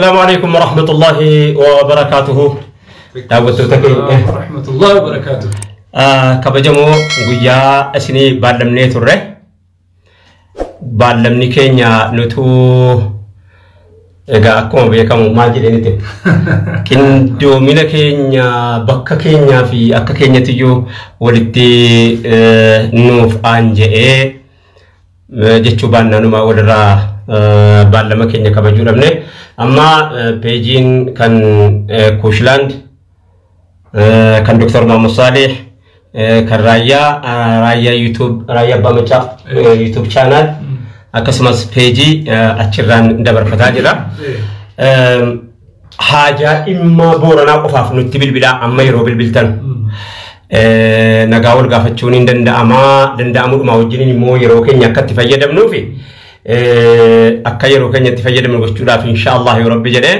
السلام عليكم ورحمة الله وبركاته. دعوتك ورحمة الله وبركاته. كبجمو ويا أسني بعلمني تره بعلمني كينيا نتو إذا أكون بيكم ما جدني تب كندو منا كينيا بكا كينيا في أكا كينيا تيجو ولدي نوف أنجئ جتشوبان نانو ما ودرا بعلمك كينيا كبجو رمني أما بيجين كان كوشلاند كان دكتور محمد صالح كان رايا يوتيوب رايا بامچا يوتيوب channel akasumas page achiran dabar fatajira haja imma borana qofaf nutti bilbila amma yero bilbiltan nagawul gafachuni danda amu ma wajini mo yero kenya katti fayyadamnu fi akka yero kenya tifayyadamnu gochuda fi inshallah ya rabbi jade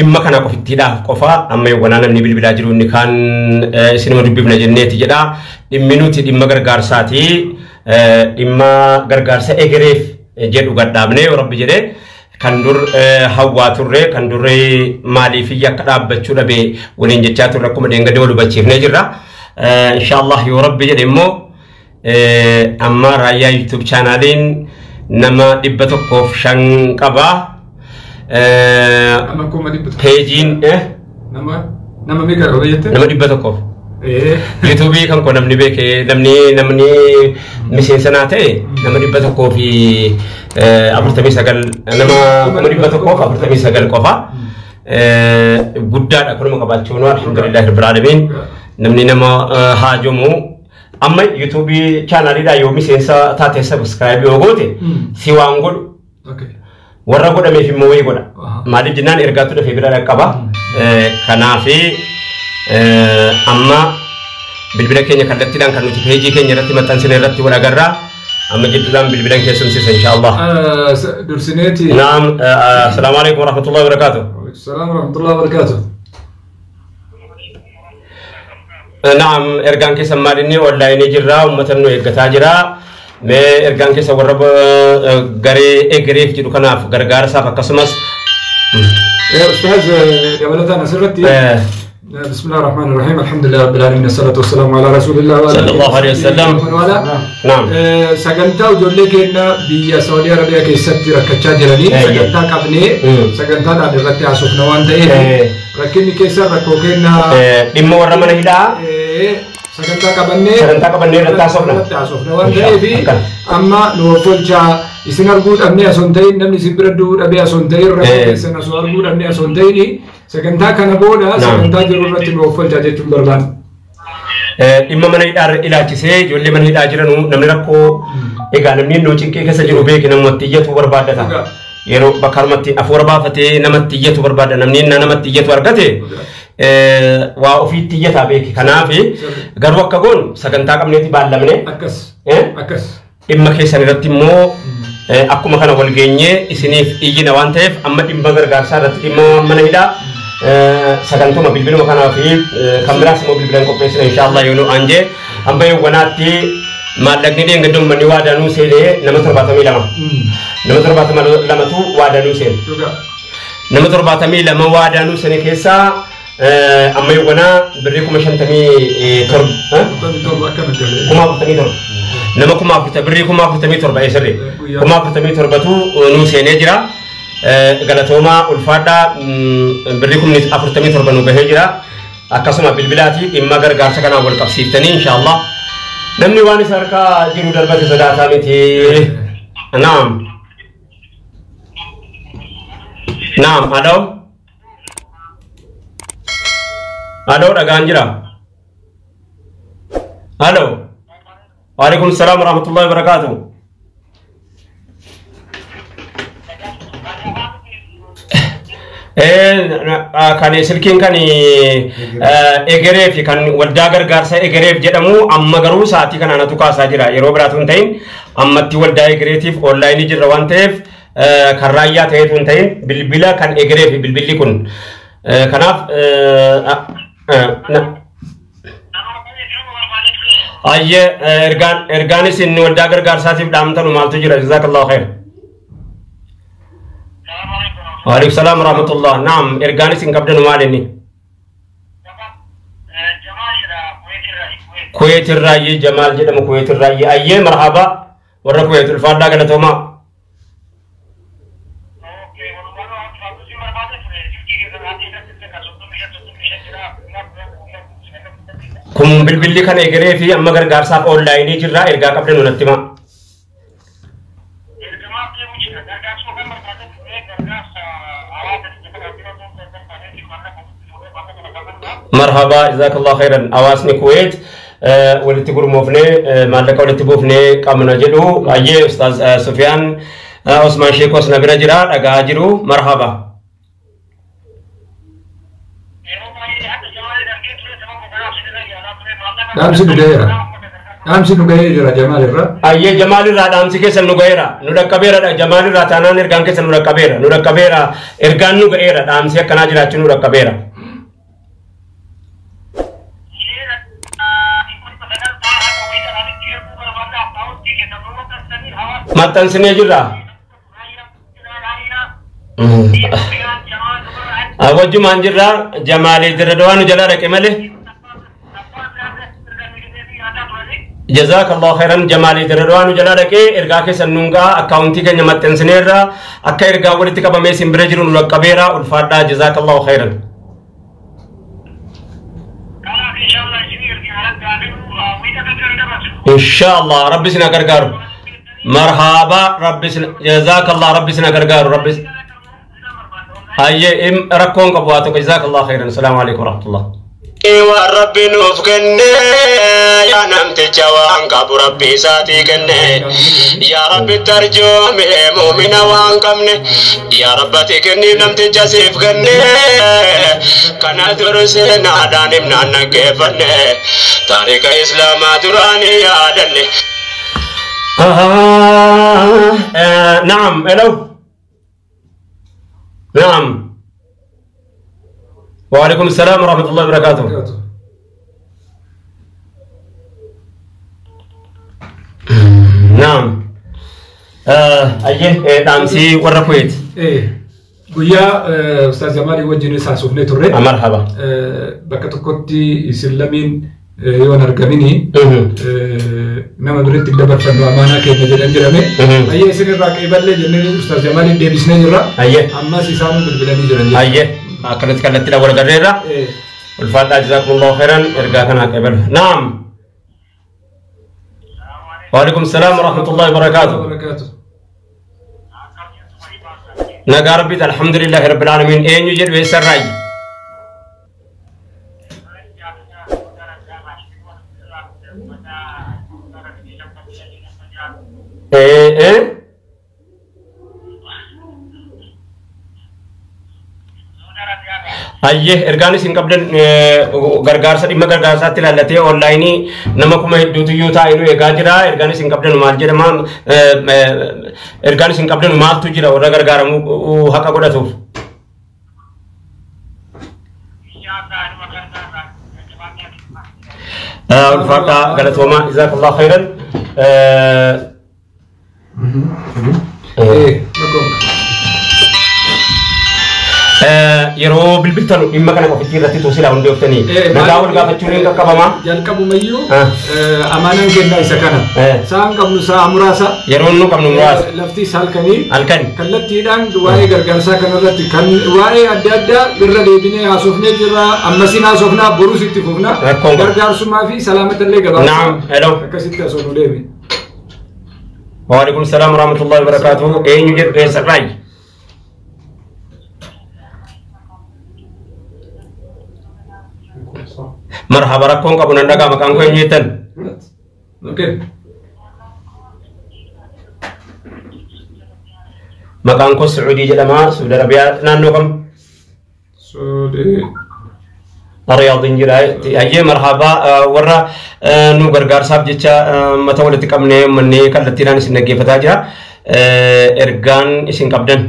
imma kana qofittida qofa amma yogana namni bilbila jiru ni kan sinima dubbibna jenneti jeda dimminuti dimma gargarsati dimma gargarsa egeref jedhu gaddamne rabbi jede kan dur hawa turre kan durre mali fi yakdabachu dabe wolin jecha turre kuma denga dewlu bachifne jirra inshallah ya rabbi jede mo amma raya youtube channelin nama dibbatokkof shanqaba pejin nama mega royete nama dibbatokkof YouTube kan ko namni beke namni misin sanate nama dibbatokkof fi abartami sagal nama kuma dibbatokkof abartami sagal qofa gudda da kuma kabachuno alhamdulillah rabbil alamin namni nama hajumu amma YouTube channel da yo misin sa tate subscribe yo gote siwangol okay warra goda me fi mowe goda mali jinan ergatu da febira qaba kanafi amma bilbila kenya kallatti dan kanu page kenya ratti matan sine ratti wala garra amma jiddan bilbilan kesum sisa inshallah dursineti naam assalamu alaykum wa rahmatullahi wa barakatuh assalam wa rahmatullahi wa barakatuh naam ergan kesam marini online jirra ummatan no egata jira me ergan kesa warab gare egref jidu kanaf gargar sa fakasumas يا أستاذ يا ولدنا سرتي بسم الله الرحمن الرحيم الحمد لله رب العالمين الصلاة والسلام على رسول الله صلى الله عليه وسلم نعم سجنتا وجولي كنا بسعودية عربية كيسات ركتشا جراني سجنتا كابني سجنتا دان رتي عصف نوان تيه ركني كيسات ركو كنا دمو ورمان هدا سجنتا كابني رتي عصف نوان تيه في أما نوفلجا isin arguu dhabne asontayin namni sibiradu dhabe asontayin rakkoo isin asu arguu dhabne asontayin sagantaa kana booda sagantaa jiru irratti nu offalchaa jechuun barbaanna. Dhimma mana hidhaa ilaalchisee ijoollee mana hidhaa jiranu namni rakkoo egaa namni innoo cinqee keessa jiru beeki namatti iyyatu barbaadata. Yeroo bakka harmatti afuura baafatee namatti iyyatu barbaada namni namatti iyyatu argate waa ofiitti iyyataa beeki. Kanaaf garuu akka goon sagantaa qabneeti baallamne. Akkas. Dhimma keessan irratti immoo akkuma kana wal geenye isiniif iyyina waan ta'eef amma dhimma gargaarsaa irratti dhimma mana hidhaa sagantuma bilbiluma kanaa fi kan biraas immoo bilbilan qopheessina inshallah yoo nu anje amma wanaatti maallaqni deenga dommanni waadanuu seenee nama 72 nama 72tu waadanuu seene nama 72 waadanuu seene keessaa amma wana birri 57 nama kuma afurta birri kuma afurtamii torba esirri kuma afurtamii torbatu nu seenee jira galatooma ulfaadha birri kumni afurtamii torba nu gahee jira akkasuma bilbilaati dhimma gargaarsa kanaan wal qabsiiftanii inshallah namni waan isa harkaa jiru darbate sodaataa miti naam alo dhagaan jira alo وعليكم السلام ورحمة الله وبركاته. كان سلكين كان إجريف كان والداغر غارسا إجريف جدمو أما غرو ساعتي كان أنا توكا ساجرا يروبراتون تين أما تيول دا إجريتيف أونلاين جروان تيف كرايا تيتون تين بالبلا كان إجريف بالبلي كون كناف أيه إرجاني سن والداغر غارساتي بدامتنا مالتو جرا جزاك الله خير. وعليكم السلام ورحمة الله. نعم إرجاني سنقبل نمالني كويت الرأي جمال جدم كويت الرأي أيه مرحبا ورا كويت الفاضل قال توما كم بالبلي كان يجري في أما غير صاف أونلاين يجرا إرجع قبل ننتما مرحبا جزاك الله خيرا أواسني كويت ولتقول موفني مالك ولتبوفني كامنا جلو أيه أستاذ سفيان عثمان شيخ وسنا برجرا أجاجرو مرحبا دامسي نغيرا دامسي نغيرا جمال الرا أيه جمال الرا دامسي كيسن نغيرا نودا كبيرا جمال الرا تانا نرجان كيسن نودا كبيرا إرجان نغيرا دامسي كناجرا نودا كبيرا ماتن سنيجرا أوجه مانجرا جمالي دردوان جلا ركمله جزاك الله خيرا جمالي دردوان جلا ركي إرجاك سنونغا أكاونتي كن ماتن سنيرا أكا إرجا ولتك بميسين برجرون لكبيرا والفادا جزاك الله خيرا إن شاء الله ربي سنكركار مرحبا ربي جزاك الله ربي سنكركار ربي أيه ركون قبواتك جزاك الله خيرا السلام عليكم ورحمة الله وربي نوفقني يا نمت جوان قبو ربي ساتي كني يا ربي ترجم مؤمنا وانكمني يا رب تكني نمت جسيف كني كان درسنا داني من نكفني تاريخ إسلام دراني يا دلي نعم الو نعم وعليكم السلام ورحمة الله وبركاته نعم أيه دامسي ورقويت قويا أستاذ جمالي وجهني ساسوفني توري مرحبا بكتكوتي إسلامين يوان أرقميني نما دريت تقدر فندو أمانا كيف نجد أنجرامي أيه سنة راكي بالله جنة أستاذ جمالي ديبسني جرا أيه أما سيسامو بالبلاني جرا أيه أكرت كانت تلا ورا قريرة والفاتحة جزاكم الله خيرا إرجع كنا قبل نعم وعليكم السلام ورحمة الله وبركاته نجار بيت الحمد لله رب العالمين أين يوجد ويسر راي أيه إرجاني سينكابدن غرغارسة دي مغرغارسة تلالتي أونلايني نمكم هيدو تيوتا إنو إيجاجرا إرجاني سينكابدن مالجرا ما إرجاني سينكابدن مال تجرا ورا غرغارا مو هكا كودا توف الفاتحة قالت وما جزاك الله خيرا yeroo bilbiltanu dhimma kana ofitti irratti tuusila hundi oftanii nagaa wal gaafachuun hin qaqqabama jalqabumayyuu amaanaan kennaa isa kana sa'aan qabnu sa'a muraasa yeroon nu qabnu muraasa lafti halkanii kallattiidhaan waa'ee gargaarsaa kanarratti kan waa'ee adda addaa irra deebinee haasofnee jirra ammasiin haasofnaa borus itti fufna gargaarsummaa fi salaamatallee gabaabsa akkasitti asoo nu deebi waalaikum salaam warahmatullahi wabarakatuh eenyu jedhu eessarraayi مرحبا ركون قبل أن نقام كان كوين يتن. Okay. مكان كو سعودي جلما سعودي عربية نانوكم. سعودي. الرياض جراي أيه مرحبا ورا نو غرغار صاحب جتة متولد كمني مني كالتيران سنجي فتاجرا إرجان إسين كابدن.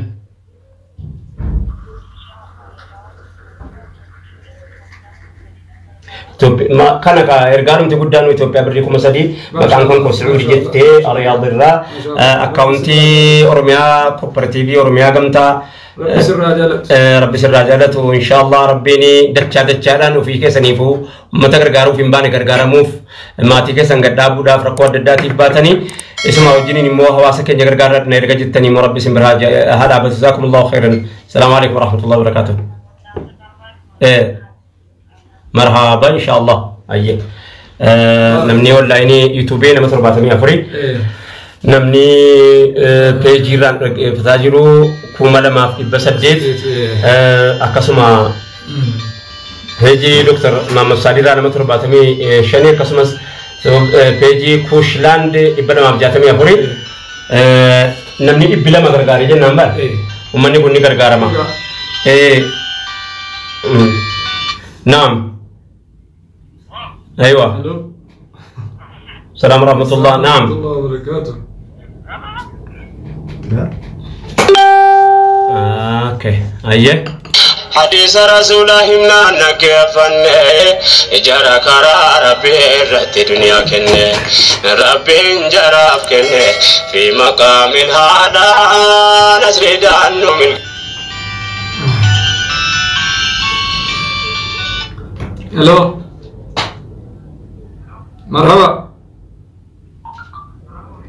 كان كإرجالهم تقدانو إثيوبيا بريكم مسدي مكان كون كسعودي جتة الرياض الرا أكاونتي أورميا كوبرتيفي أورميا قمتا ربي سر راجالته وإن شاء الله ربيني دتشادان وفي كسنيفو متى كرجارو في مباني كرجارموف ما تيجي سنجدابو دا فرقود داتي باتني اسمه وجيني نمو هواسك كرجارات نيرجع جتني مربي سمبراجا هذا بس جزاكم الله خيرا السلام عليكم ورحمة الله وبركاته مرحبا إن شاء الله أيه نمني ولا إني يوتيوبين مثل بعضهم يفري نمني بيجيران فتاجرو كومالا ما في بسديد أكسما بيجي دكتور محمد صادق أنا مثل بعضهم شني كسمس بيجي كوشلاند إبنا ما بجاتهم يفري نمني إبلا ما كرجاري جن نمبر ومني بني كرجارا ما نعم أيوة السلام ورحمة الله نعم الله وبركاته اوكي أيه حديث رسول الله نكفن جرى كرا ربي رت دنيا كنه ربي جرى كنه في مقام هذا نسر دانو من الو مرحبا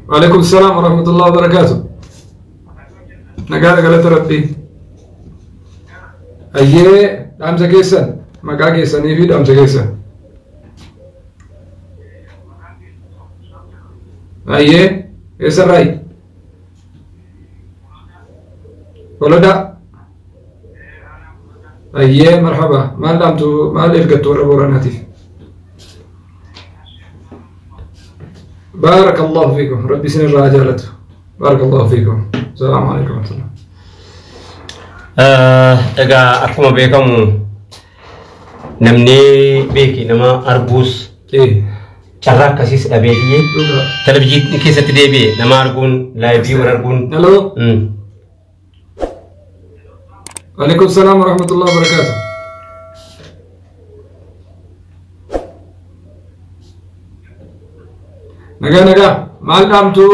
وعليكم السلام ورحمة الله وبركاته نقال قالت ربي أيه دامسة كيسن مقا كيسن يفيد دامسة كيسن أيه كيسن راي ولدا أيه مرحبا ما دامتو ما لقيتو ربوراناتي بارك الله فيكم ربي سن الرجالته بارك الله فيكم السلام عليكم ورحمة الله egaa akkuma beekamu namni beeki nama arguus carraa akkasiis dhabeetii televizyiinii keessatti deebi'e nama arguun laayivii wal arguun الو وعليكم السلام ورحمة الله وبركاته نجا مال دامتو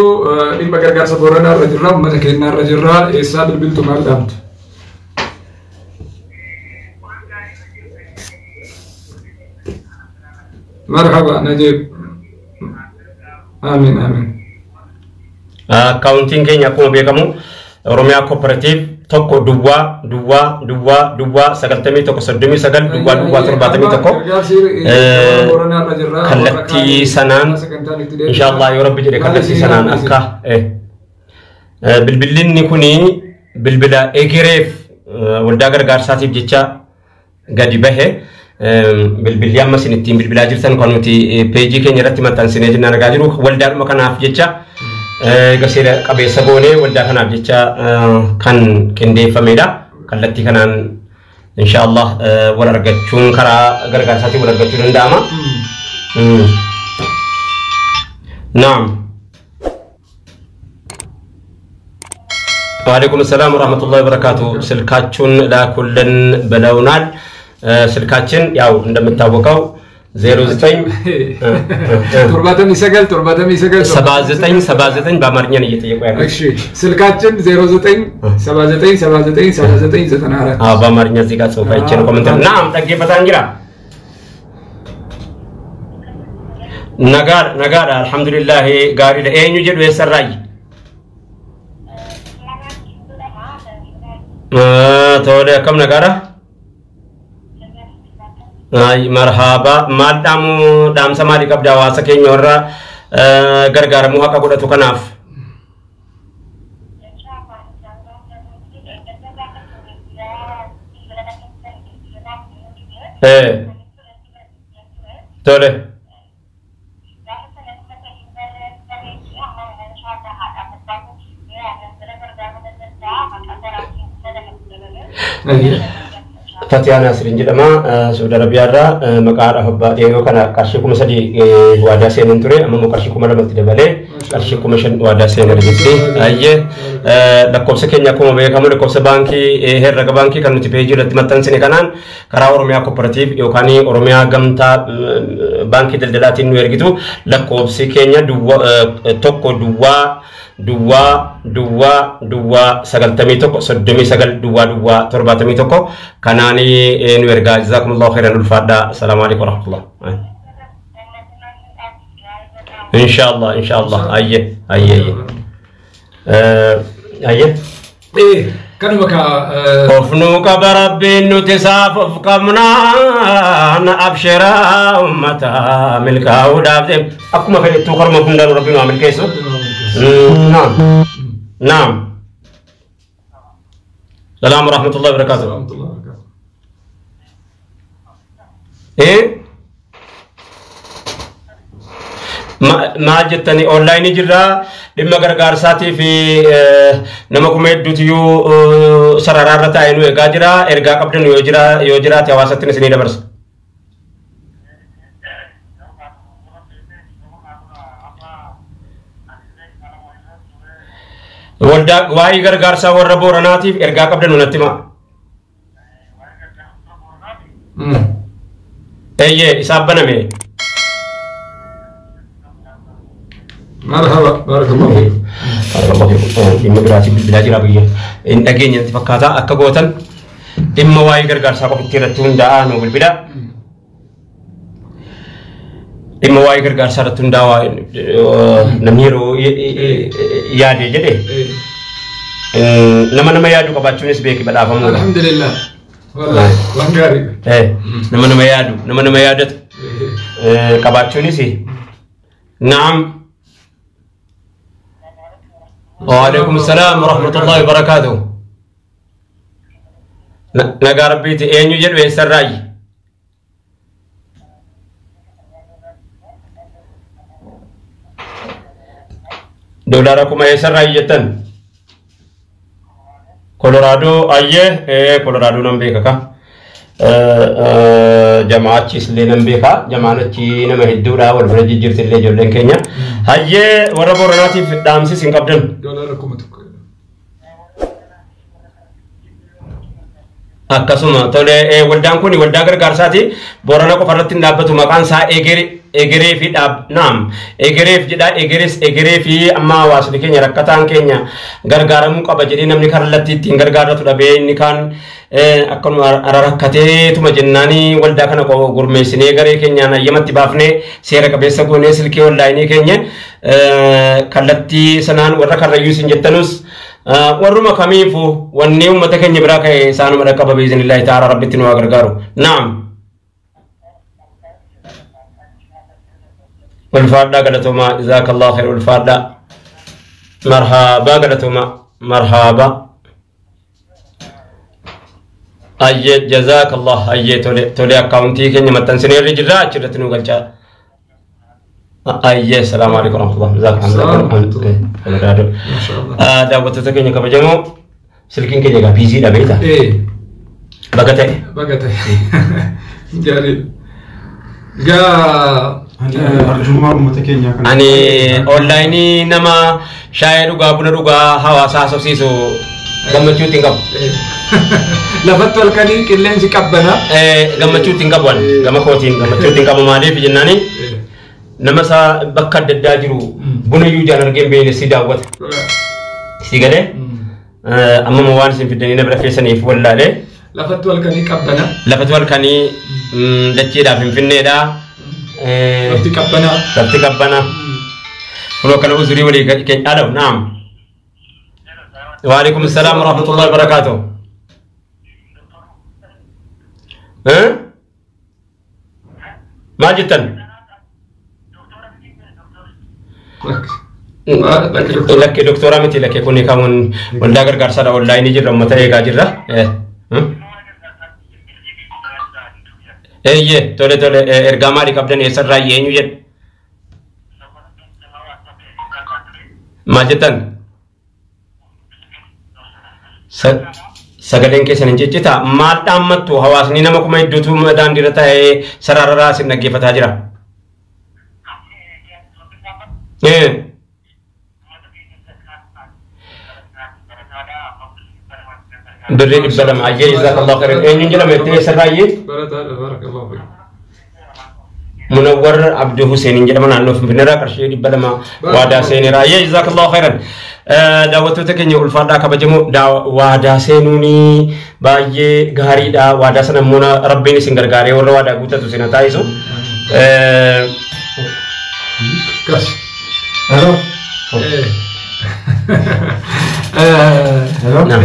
إما كرجال سبورنا الرجرة وما تكلنا الرجرة إسحاق البلتو مال دامتو مرحبا نجيب آمين آمين accounting keenya akkuma beekamu Oromiyaa Cooperative tokko duwwaa 9139 duwwaa 71 kallattii sanaan inshallah yoo rabbi jedhe kallattii sanaan akka bilbilinni kuni bilbila egereef waldaa gargaarsaatiif jecha gadi bahe bilbilli amma sinittiin bilbilaa jirtan kan nuti peejii keenya irratti maxxansinee jennaan argaa jiru waldaadhuma kanaaf jecha gaseera qabeessa goonee waldaa kanaaf jecha kan qindeeffamedha kallattii kanaan inshallah wal argachuun karaa gargaarsaatiin wal argachuu danda'ama naam وعليكم السلام ورحمة الله وبركاته سلكاتشون لا كلن بلونال سلكاتشن ياو عندما تابوكاو 09 ترباتمي سجل سبازتين بامرنيا نيجي يقول أكشي سلكاتشن 09 79 زتنارة بامرنيا زيكا سوف يجينا كومنتر نعم تجي بتانجرا نجار الحمد لله قاري لأين يوجد ويسرعي تولى كم نجارة مرحبا دام سماري كاب جواسة كينيورا غرغر موها كابودا توكناف تولى Tatiana Sirinjidama, Saudara Biara, Makara Haba, Yokana, Kashikuma Sadi, Wada Senture, Amu Kashikuma Debale, Kashikuma Wada Senerisi, Aye, the Kosakenya Kuma, Kamu, Kosabanki, Herragabanki, Kanuti Page, the Matan Senekanan, Kara Oromia Cooperative, Yokani, Oromia Gamta, Banki del Latin Vergitu, La Kosakenya, Toko dua sagaltamii tokko soddomii sagal duwwaa torbaatamii tokko kanaanii nu ergaa jazakumullahu khairan ulfaadha. Assalaamu alaykum warahmatullah. Inshallah ayye kanuma ka ofnu kabarabbi nutisaaf of kamna abshira ummata milka udabde akuma fedhe tu korma kundaru rabbinu amil keeso. نعم السلام ورحمة الله وبركاته. ما جتني أونلاين جرا لما غرغار ساتي في نمكم يدوتيو سرارة تاينو إرجع قبل يوجرا تواسطين سنين برس. Wanda waai gargaarsa warra Booranaatiif ergaa qabdan natti himaa. Isaaf baname. Marhaba, barakallahu fiikum. Barakallahu fiikum. Dhimma biraatiin bilbilaa jira biyya. Hin dhageenyatti fakkaata akka gootan dhimma waa'ee gargaarsaa qofitti irratti hundaa'aa nu bilbila. Dhimma waa'ee gargaarsaa irratti hundaa'aa namni yeroo yaade jedhe nama yaadu qabaachuunis beeki badhaafamuudha. Alhamdulillah. Wallahi waan gaarii. Nama yaadatu qabaachuunis naam. وعليكم السلام ورحمة الله وبركاته. نقار بيتي أين يوجد ويسراي دولاركم يسراي جتن كولورادو أيه كولورادو نمبيكا جماعة اللي نمبيكا جماعة نما هدورا والفرج جرت اللي جولن كينيا هاي ورا بوراناتي في دامسي سينكابدن دولاركم akkasuma tole waldaan kun waldaa gargaarsaati Boorana qofarratti dhaabbatu maqaan isaa egeree fi naam egereef jedha egeree fi amma hawaasni keenya rakkataan keenya gargaaramuu qaba jedhee namni kallattii ittiin gargaaratu dhabee inni kaan akkuma rakkateetuma jennaanii waldaa kana gurmeessinee garee keenyaan ayyamatti baafnee seera qabeessa goonee silkee onlaayinii keenya kallattii sanaan warra karrayyuu isin jettanus warruma kamiifu wanni ummata keenya biraa ka'e isaanuma dhaqqaba biiznillahi ta'ala rabbitti nu gargaaru. Naam. Ulfaadhaa galatoomaa jazaakallahu khair ulfaadhaa. Marhaabaa galatoomaa marhaabaa. Ayyee jazaakallahu ayyee tole akkaawuntii keenya maxxansinee irra jirra achirratti nu galchaa. أيه السلام عليكم ورحمة الله وبركاته. دعوتك كني كبجمو سلكين كني كبيزي دبيتا. بقتة. جاري. أرجوما متكين يا كنا. أني أونلايني نما شاير رجع رجع هوا ساسوسيسو gammachuu tingab lafatti halkanii qilleensi qabbana gammachuu tingab wan gama kootiin gammachuu tingab maaliif jennaani nama sa bakka adda jiru buna yuu jaan argeen beene si daawwata si galee amma mo waan sin fidanii na bira keessaniif wallaalee lafatti halkanii qabbana dacheedhaaf finfinneedha lafti qabbana kunoo kana uzurii walii keenya dhaadhaw naam وعليكم السلام ورحمة الله وبركاته. ما جدا. لك دكتورة متي لك يكوني كمان ولا غير كارسا ولا إني جرا متى يجاجرا. تولي إرجاماري كابدن يسر رأي ينجد. ما جدا. sagaleen keessan hin ciccita maal dhaammattu hawaasni nama kuma idduutu daandiirra ta'ee sarararaa sin dhaggeeffataa jira. بري بدم عجيز جزاك الله خير إن جل متى سرايي بارك الله فيك منور عبد حسين إن جل من عنه في بنرا كرشي بدم وادا سين رايي جزاك الله خيرا دعوتك إني ألفادا كبجمو دا وادا سينوني باي غاري دا وادا سنمونا ربي نسنجر غاري ورا وادا غوتا تسينا تايسو كاش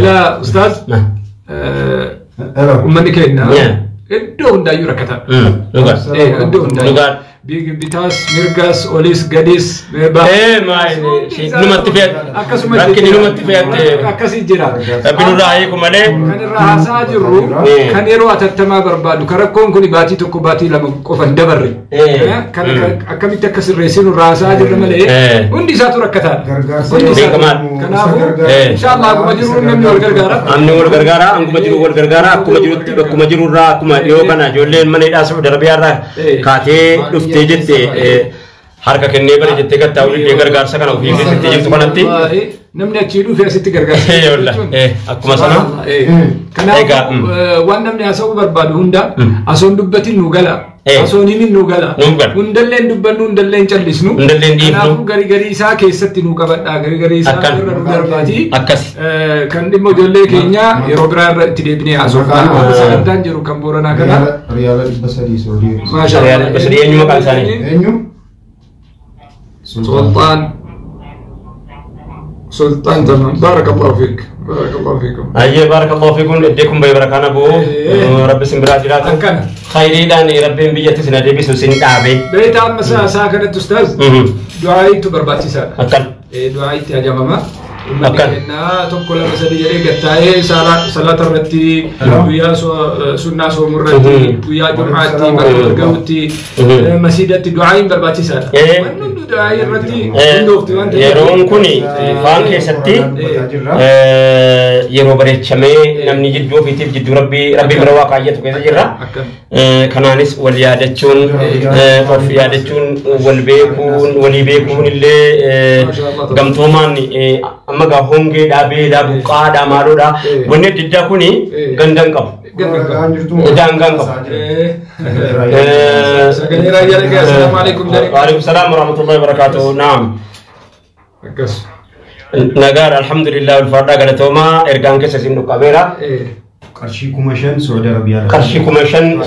لا أستاذ ومن كنا الدون دا يركتا الدون دا بيتاس ميرغاس أوليس غاديس ما نمتفيات لكن نمتفيات أكاسي جرا بنو رأيكم عليه كان الرهاسة جرو كان يروى تتما بربادو كركون كوني باتي تكو باتي لما قفن دبري كان أكامي تكسر ريسين الرهاسة جرا ملي وندي ساتو ركتا إن شاء الله أكو مجرور نمني والغرغارة أمني والغرغارة أنكو مجرور والغرغارة أكو مجرور را أكو يوكنا جولين مني داسو دربيار را كاتي تجت harka kennee bari jettee gattaawul deegar gaarsa kana ofii keessatti jirtu kanatti namni achi dhufe asitti gargaarsa akkuma sana kanaaf waan namni haasa'uu barbaadu hunda asoon dubbatiin nu gala asooniin nu gala hundalleen dubbannu hundalleen callisnu kanaafuu garii isaa keessatti nu qabadhaa garii isaa irra nu darbaati kan dhimma ijoollee keenya yeroo biraa irra itti deebinee haasofnaa sagantaan jiru kan booranaa kana riyaala 300 soodii maashaallah basri eenyu maqaan isaanii eenyu سلطان تمام بارك الله فيك بارك الله فيكم أيه بارك الله فيكم اديكم بيبركان ابو رب سمراجرات خيري دان رب بيجت سنه بيسو سن دابي بيت ام ساكنت استاذ دعائي تبرباتي سا اكل دعائي يا جماعه إننا تقول مسألة جري قتاي صلاة الرتي ويا سنة سومرتي ويا جمعتي برجوتي مسجد الدعاء برباتي سارة من دعاء الرتي يرون كوني فان كيستي يرو بريت شمي نمني جدو في تيف جدو ربي بروا قايت كذا جرا كنانس وليادتشون وفيادتشون والبيكون اللي قمتومان maga honge da be da buka da maro da wonne didda kuni gandan kaf gandan kaf saganira yalga assalamu alaikum wa alaikum assalam wa rahmatullahi wa barakatuh naam nagar alhamdulillah wal farda galatoma ergan ke sasin kabera qarshi kumashan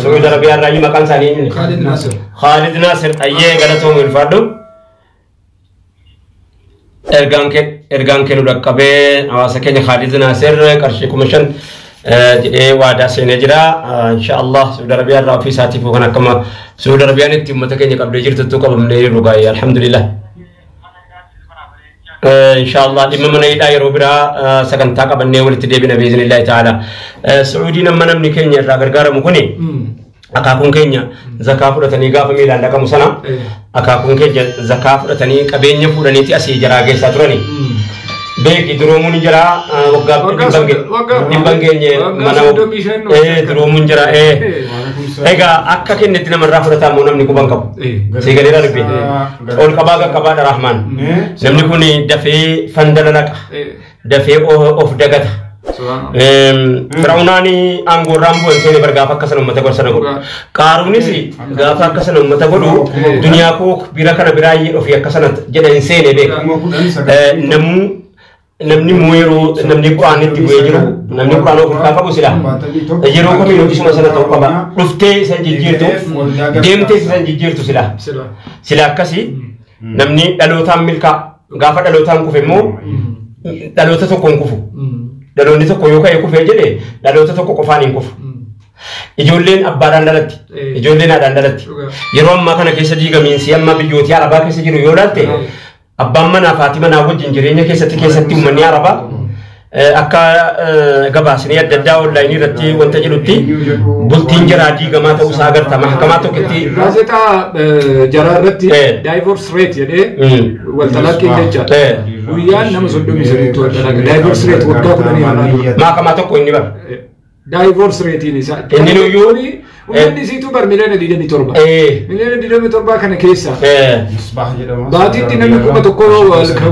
saudi arabia rayi makan sani Khalid Nasir ayye galatoma wal fardu ergan ke rakabe awasa kenya Khalid Nasir qarshi kumashan jide wada senejira inshallah Saudi Arabia ra fi saati fo kana kama Saudi Arabia nitti ummata kenya qabde jirtu to qabamne rugai alhamdulillah inshallah dimma mana ida yero bira saganta qabanne walitti debina bi iznillah ta'ala Saudi namma namni kenya ra gargara mu kuni akakun kenya zakka fudhatanii gaafa miilaan dhaqamu sana akakun kenya zakka fudhatanii qabeenya fudhaniiti asii jaraa geessaa turani beeki duroomuun jira waggaa dhibbangeenye mana duroomuun jira egaa akka kennetti namarraa fudhataa moo namni quban qabu siigaleera dubbi ol qabaa rahmaan namni kun dafee fandala laqa dafee of dagata Firaunani anggo rambo sene bergafa kasana ummata gorsana go qarunis gafa kasana ummata godu dunya ko bira kana birayi of yakasana jeda sene be namni moyro namni qur'an itti goyiro namni qur'an ko ka qabu sila yero ko mino disuma sana to qaba dufte san jijirtu demte san jijirtu sila kasi namni dalotam milka gafa dalotam ku femo dalota to kon kufu dalonni tokko yoo ka'e kufee jedhe dhaloota tokko qofaan hin kufu ijoolleen abbaadhaan dhalatti ijoolleen haadhaan dhalatti yeroo ammaa kana keessa diigamiinsi amma biyyootii arabaa keessa jiru yoo laalte abbaan manaa fi haati manaa wajjin jireenya keessatti uummanni arabaa akka gabaasni adda addaa online irratti wanta jedhutti bultiin jaraa diigamaa ta'uu isaa agarta mahkamaa tokkotti gaazexaa jaraa irratti divorce rate jedhee waltalaqii jecha guyyaan nama 33 waltalaqa divorce rate waggaa 10 mahkamaa tokko inni bara divorce rate isaa inni nuyyuu Uummanni siituu bar miliyoona 27. Miliyoona 27 kana keessa. Misbah jedhama. Baatiitti namni kuma tokko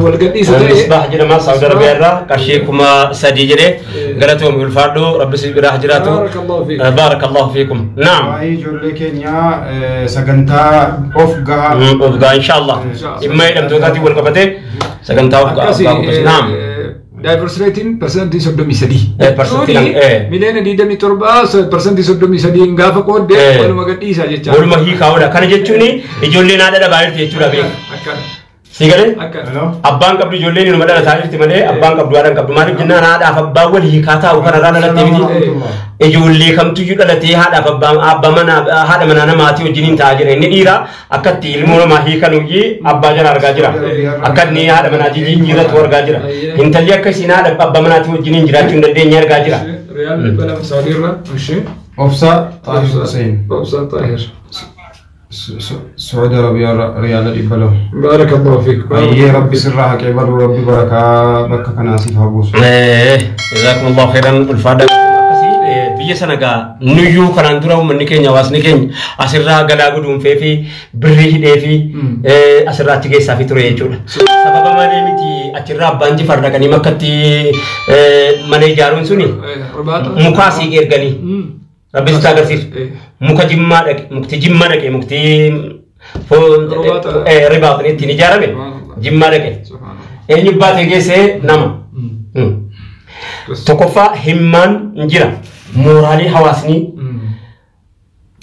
wal gadhiisu ta'e. Misbah jedhama Saudi Arabiyaa irraa qarshii kuma 3 jedhee galatoom ulfaadhu rabbi si biraa jiraatu. Barakallahu fiikum. Naam. Waa'ee ijoollee keenya sagantaa of gahaa inshallah. Dhimma hidhamtootaatiin wal qabatee sagantaa of gahaa. Naam. Divorce rating percentage soddomii sadii. Percentage miliyoona 27 percentage soddomii sadii gaafa qoodde waluma gadhiisaa jecha. Waluma hiikaa'uudha. Kana jechuun ijoolleen haadha dhabaa jirti jechuudha beeku. Sigale? Abbaan qabdu ijoolleen inuma dhalataa jirti malee abbaan qabdu haadhaan qabdu maaliif jennaan haadhaaf abbaan wal hiikaa taa'u kanarraa dhalattee miti. Ijoollee kamtuyyuu dhalatee haadhaaf abbaa manaa haadha manaa namaatii wajjiniin taa'aa jira. Inni dhiira akkatti ilmoo namaa hiikanuyyii abbaa jala argaa jira. Akka inni haadha manaatii jijjiirratu argaa jira. Intalli akka isiin haadha abbaa manaatii wajjiniin jiraachuu hin dandeenye argaa jira. Obsa Tahir Hussein. Obsa Tahir. سعودي عربية ريال الإبلو. بارك الله فيك. يا ربي سرها كبر وربي بركة بك كناسي فابوس. جزاكم الله خيرا الفاده. biyya sanagaa nuyyuu kanaan dura uummanni keenya hawaasni keenya asirraa galaa guduun feefi birrii hidhee fi asirraatti geessaa fi ture jechuudha. Sababa malee miti achirraa abbaan jifar dhaqanii makkatti mana ijaaruun suni mukaa sii erganii. Rabbi sitti agarsiisu muka jimmaa dhaqe mukti jimmaa dhaqe mukti ribaatni ittiin ijaarame jimmaa dhaqe eenyu baatee geessee nama tokkoffaa himmaan jira mooraalii hawaasni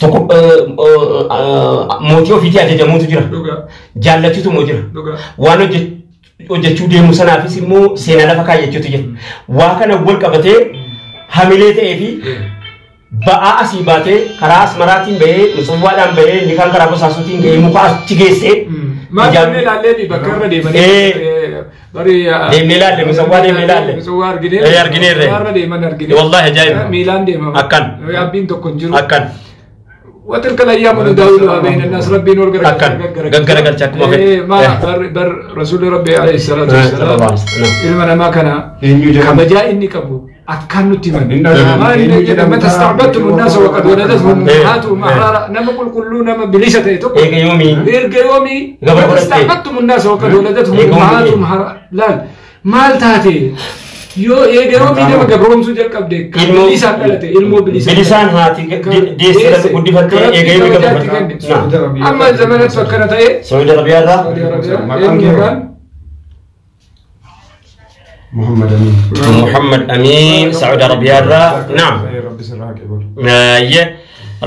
tokko mootii ofiitii ajajamuutu jira jaallachuutu moo jira waan hojjechuu deemu sanaafis immoo seenaa lafa kaayyachuutu jira waa kana wal qabatee hamilee ta'ee fi ba'a asii baatee karaa asmaraatiin bahee musawwaadhaan bahee inni kan karaa bosaasuutiin gahee muka achi geessee maajamee laallee bakka irra deemanii bari deemnee laalle musawwaa deemnee laalle musawwaa argineerre argineerre irra deeman argine wallahi ajaa'iba miilaan deemama akkan yaabbiin tokko hin jiru akkan وتلك الأيام نداولها بين الناس ربي نور قرقر قرشك ما بر رسول ربي عليه الصلاة والسلام إلما ما كان كما جاء إني كبو أكانوا تمن ما تستعبدتم الناس وقد ولدتهم أمهاتهم أحرارا نما قل كلنا ما بليشة يتوب يومي استعبدتم الناس وقد ولدتهم أمهاتهم لا مال تاتي Yo eegee miidhama magabroomsu jalqabde bilisaan dhalate ilmoo bilisaan haati deessee guddifattee eegee miidhama amma zamanatti akkana ta'e Saudi Arabiyaa irraa محمد أمين محمد أمين سعودي عربية نعم ربي سرها كبر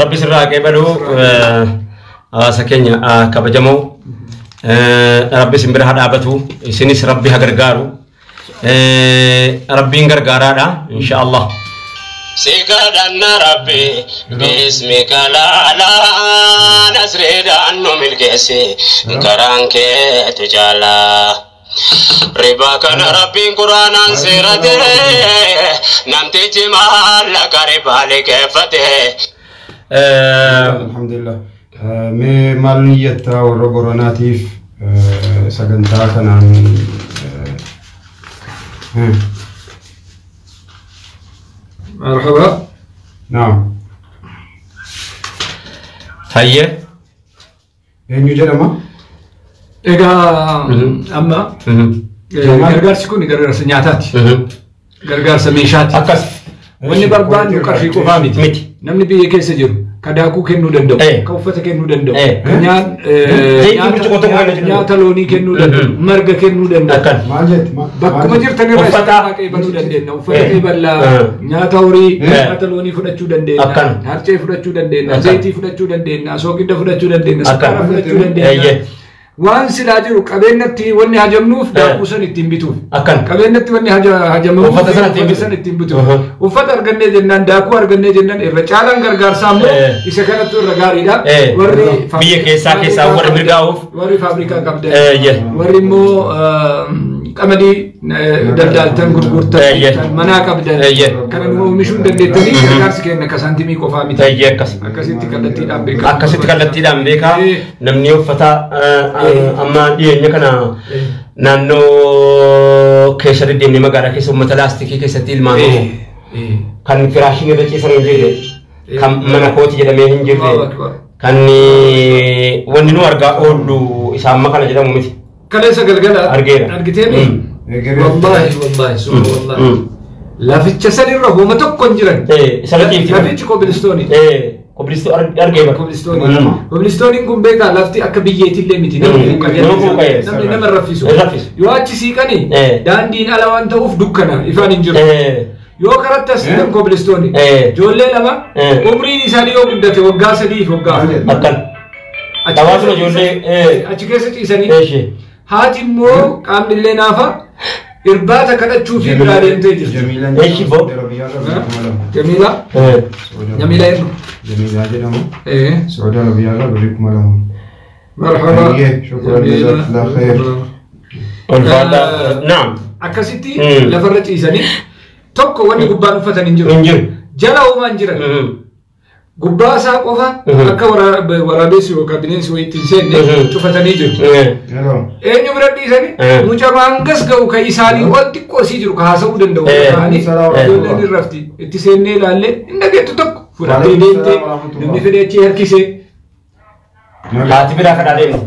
ربي سرها كبروا سكينيا كبجمو ربي سمبرها دابتو سنس ربي هجرجارو ربي غرغارادا ان شاء الله سيكادنا ربي باسمك لا لا نسرد عنه ملكسي كرانك تجالا رباكنا ربي قرآن سيرته نمتي جمال لك ربالك فتح الحمد لله مالية وربوراناتيف سجنتا كنان مرحبا نعم هيا أين يجرمه؟ إيجا أما غرغار سكوني غرغار سنياتاتي غرغار سميشاتي أكس وني بربان يقرشي كوفامي ميتي نمني بيه كيس جيرو كداكو كنو دندو كوفتا كنو دندو نياتا لوني كنو دندو مرغا كنو دندو بكو مجر تني رساتا كي بنو دندو وفتا كي بلا نياتا وري نياتا لوني فدچو دندو هرچي فدچو دندو زيتي فدچو دندو سوكيدا فدچو دندو سكارا فدچو دندو وان سلاجرو قبينتي وني هجمنوف داكوسن التيمبيتو قبينتي وني هجمنوف وفتسن التيمبيتو وفت ارغني جنان داكو ارغني جنان الرجالان غرغار سامو يسكنتو رغاريدا وري بيه كيسا ور مرغاوف وري فابريكا قبد وري مو قمدي daldaltan gurgurtan manaa qabdan kana nu oomishuun dandeettanii gargaarsi keenya akka saantimii qofaa miti akkasitti kallattiidhaan beekaa namni uffata amma dhiyeenya kana naannoo keessa deddeemnee magaalaa keessa uummata laastikii keessatti ilmaan kan firaashiin irra ciisan hin jirre kan mana kooti jedhamee hin jirre kan wanni nu argaa oollu isaan amma kana jedhamu miti. Kaleessa galgala argiteemi wallahi suma wallahi laficha sanirra hooma tokko hin jiran lafichi kobilistooniin kun beekaa lafti akka biyyeetillee miti namni nama raffisu yoo achi siiqanii daandiin ala waan ta'uuf dukkana ifaan hin jiru yoo karatti as sidan kobilistooni ijoollee lama umriin isaanii yoo guddate waggaa 3 fi waggaa 4 achi keessa ciisanii haati immoo qaamni illee naafa irbaata kadhachuu fi biraa deemtee jirti. Jamiila jedhamu. Saudi Arabiyaa birrii 2000. Marhaba. Naam. Akkasitti lafarra ciisanii tokko wanni gubbaan uffatan hin jiru. Jala uumaan jiran. Gubbaa isaa qofa akka waraabessi yookaan bineensi wayiitti hin seenne cufatanii jiru. Eenyu bira dhiisanii mucaa maangas ga'u kan isaanii ol xiqqoo sii jiru haasa'uu danda'u. Ijoolleen hin rafti itti seennee ilaallee hin dhageettu tokko fudhattee deemtee namni fedhee achi harkisee. Haati biraa kadhaa deemte.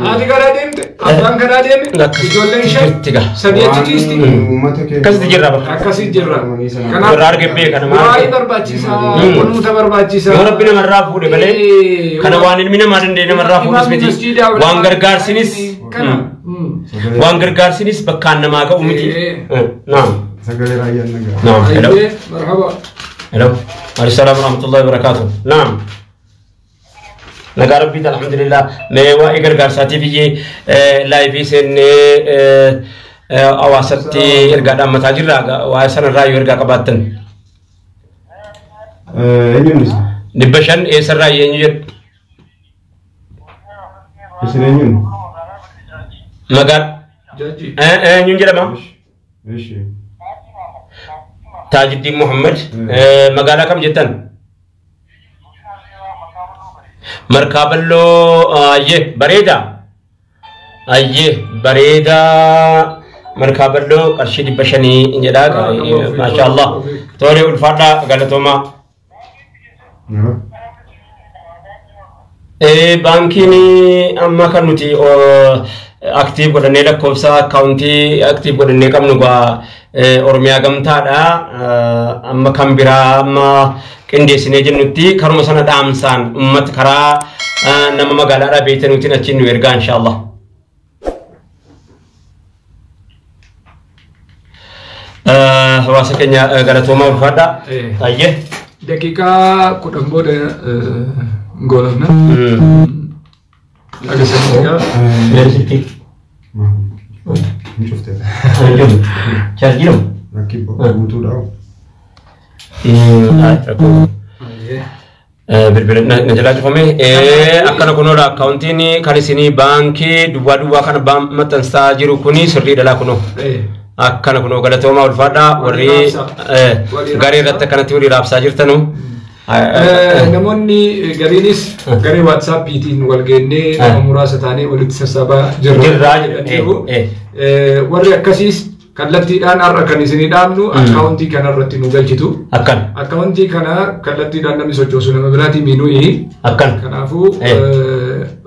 Haati kadhaa deemte. Abbaan kadhaa deeme. Ijoolleen 5 sadii achi ciisti. Akkasitti jirra bakka. Akkasitti jirra. Kanaaf irraa argee kana maal? Baay'ee barbaachisaa. Kunuunsa barbaachisaa. Yoo rabbi namarraa fuudhe malee kana waan ilmi namaa danda'e namarraa fuudhus miti. Waan gargaarsinis waan gargaarsinis bakkaan namaa ga'u miti. Naam. Sagalee raayyaan nagaa. Naam. Hello. Marhaba. Hello. Assalamu warahmatullahi wabarakatuh. Naam. Negara kita alhamdulillah mewa igar garsati biji live senne awasatti erga damma tajirra wasan rayu erga kabatan enyunis dibashan esra yenjir enyun magar enyun jira bang Tajuddin Muhammad magala kam jetan Markaballo ayye bareda markaballo qarshi dibashani injada masyaallah tole ulfada galatoma bankini amma kanuti active godane lakobsa county active godane kamnu ga ormiya gamtada amma kambira amma Indesine jennutti karuma sana daamsan ummat kara nama magaalaa beetanutti achi nu ergaa inshallah. Hawaasa keenya galatooma ulfaadha. Ayye. Daqiiqaa 10 booda goolafna. Agarsiisa. Meesiti. Charjirum. Rakib butuh dah. Najalaa cufame akkana kunoodha akkaawuntiin kan isinii baankii duwwaa kana maxxansaa jiru kuni sirrii dhalaa kunoo akkana kunoo galatoomaa ulfaadha warri garee irratti akkanatti walii raabsaa jirtanu namoonni gariinis garee WhatsAppiitiin wal geennee nama muraasa taanee walitti sassaabaa jirra warri akkasiis kallattiidhaan har'a kan isinii dhaabnu akkaawuntii kanarratti nu galchitu akkaawuntii kana kallattiidhaan namni sochoosu nama biraatii miinuyi kanaafuu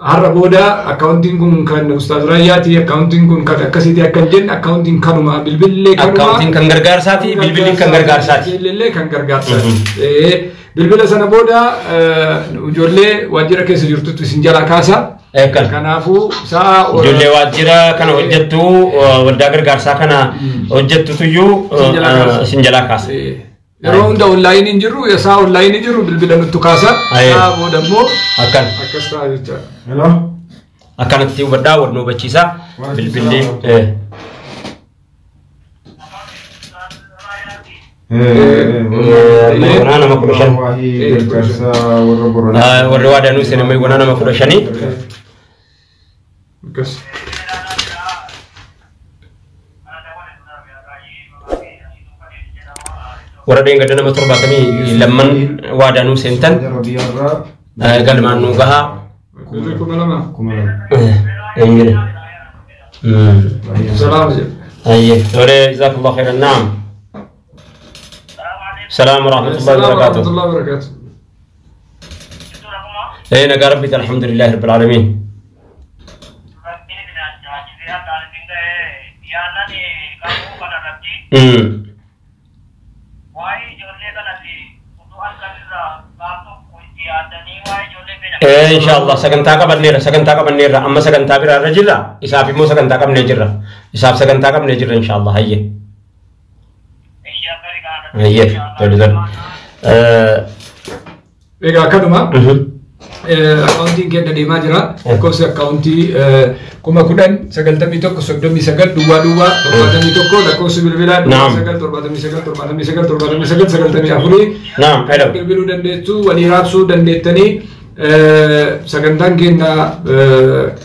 har'a booda akkaawuntiin kun kan ustaaz Raayyaati akkaawuntiin kun kan akkasiiti akkan jenne akkaawuntiin kanuma bilbillee kanuma akkaawuntiin kan gargaarsaati bilbilli kan gargaarsaati bilbillee kan gargaarsaati bilbila sana booda ijoollee waajjira keessa jirtutti isin jalaa kaasa kanaafuu sa'a ijoollee waajjira kana hojjettu waldaa gargaarsaa kana hojjettutuyyuu isin jalaa kaasa yeroo hunda online hin jirru isaa online hin jirru bilbila nuttu kaasa sa'a booda immoo akkas ta'a jechaadha akkanatti hubadhaa wal nu hubachiisa bilbilli Wana nama kudashan. Warri waadanu sini mai wana nama kudashani. وردين قدنا متربة كمي لمن وادانو سنتن قال ما نوجها سلام أيه جزاك الله خيرا نعم السلام ورحمة الله وبركاته أين قربت الحمد لله رب العالمين إن شاء الله سكنتاك بنيرة أما سكنتاك بالرجل إسافي مو سكنتاك بنيجرة إساف سكنتاك بنيجرة إن شاء الله هي تقدر إيه كانوا accounting kena di majra, kos accounting kuma kudan segal tami toko soddomi segal dua torbadami toko da kos bilbilan segal torbadami segal tami afuri bilbilu dan detu wali rapsu dan detani sagantan kena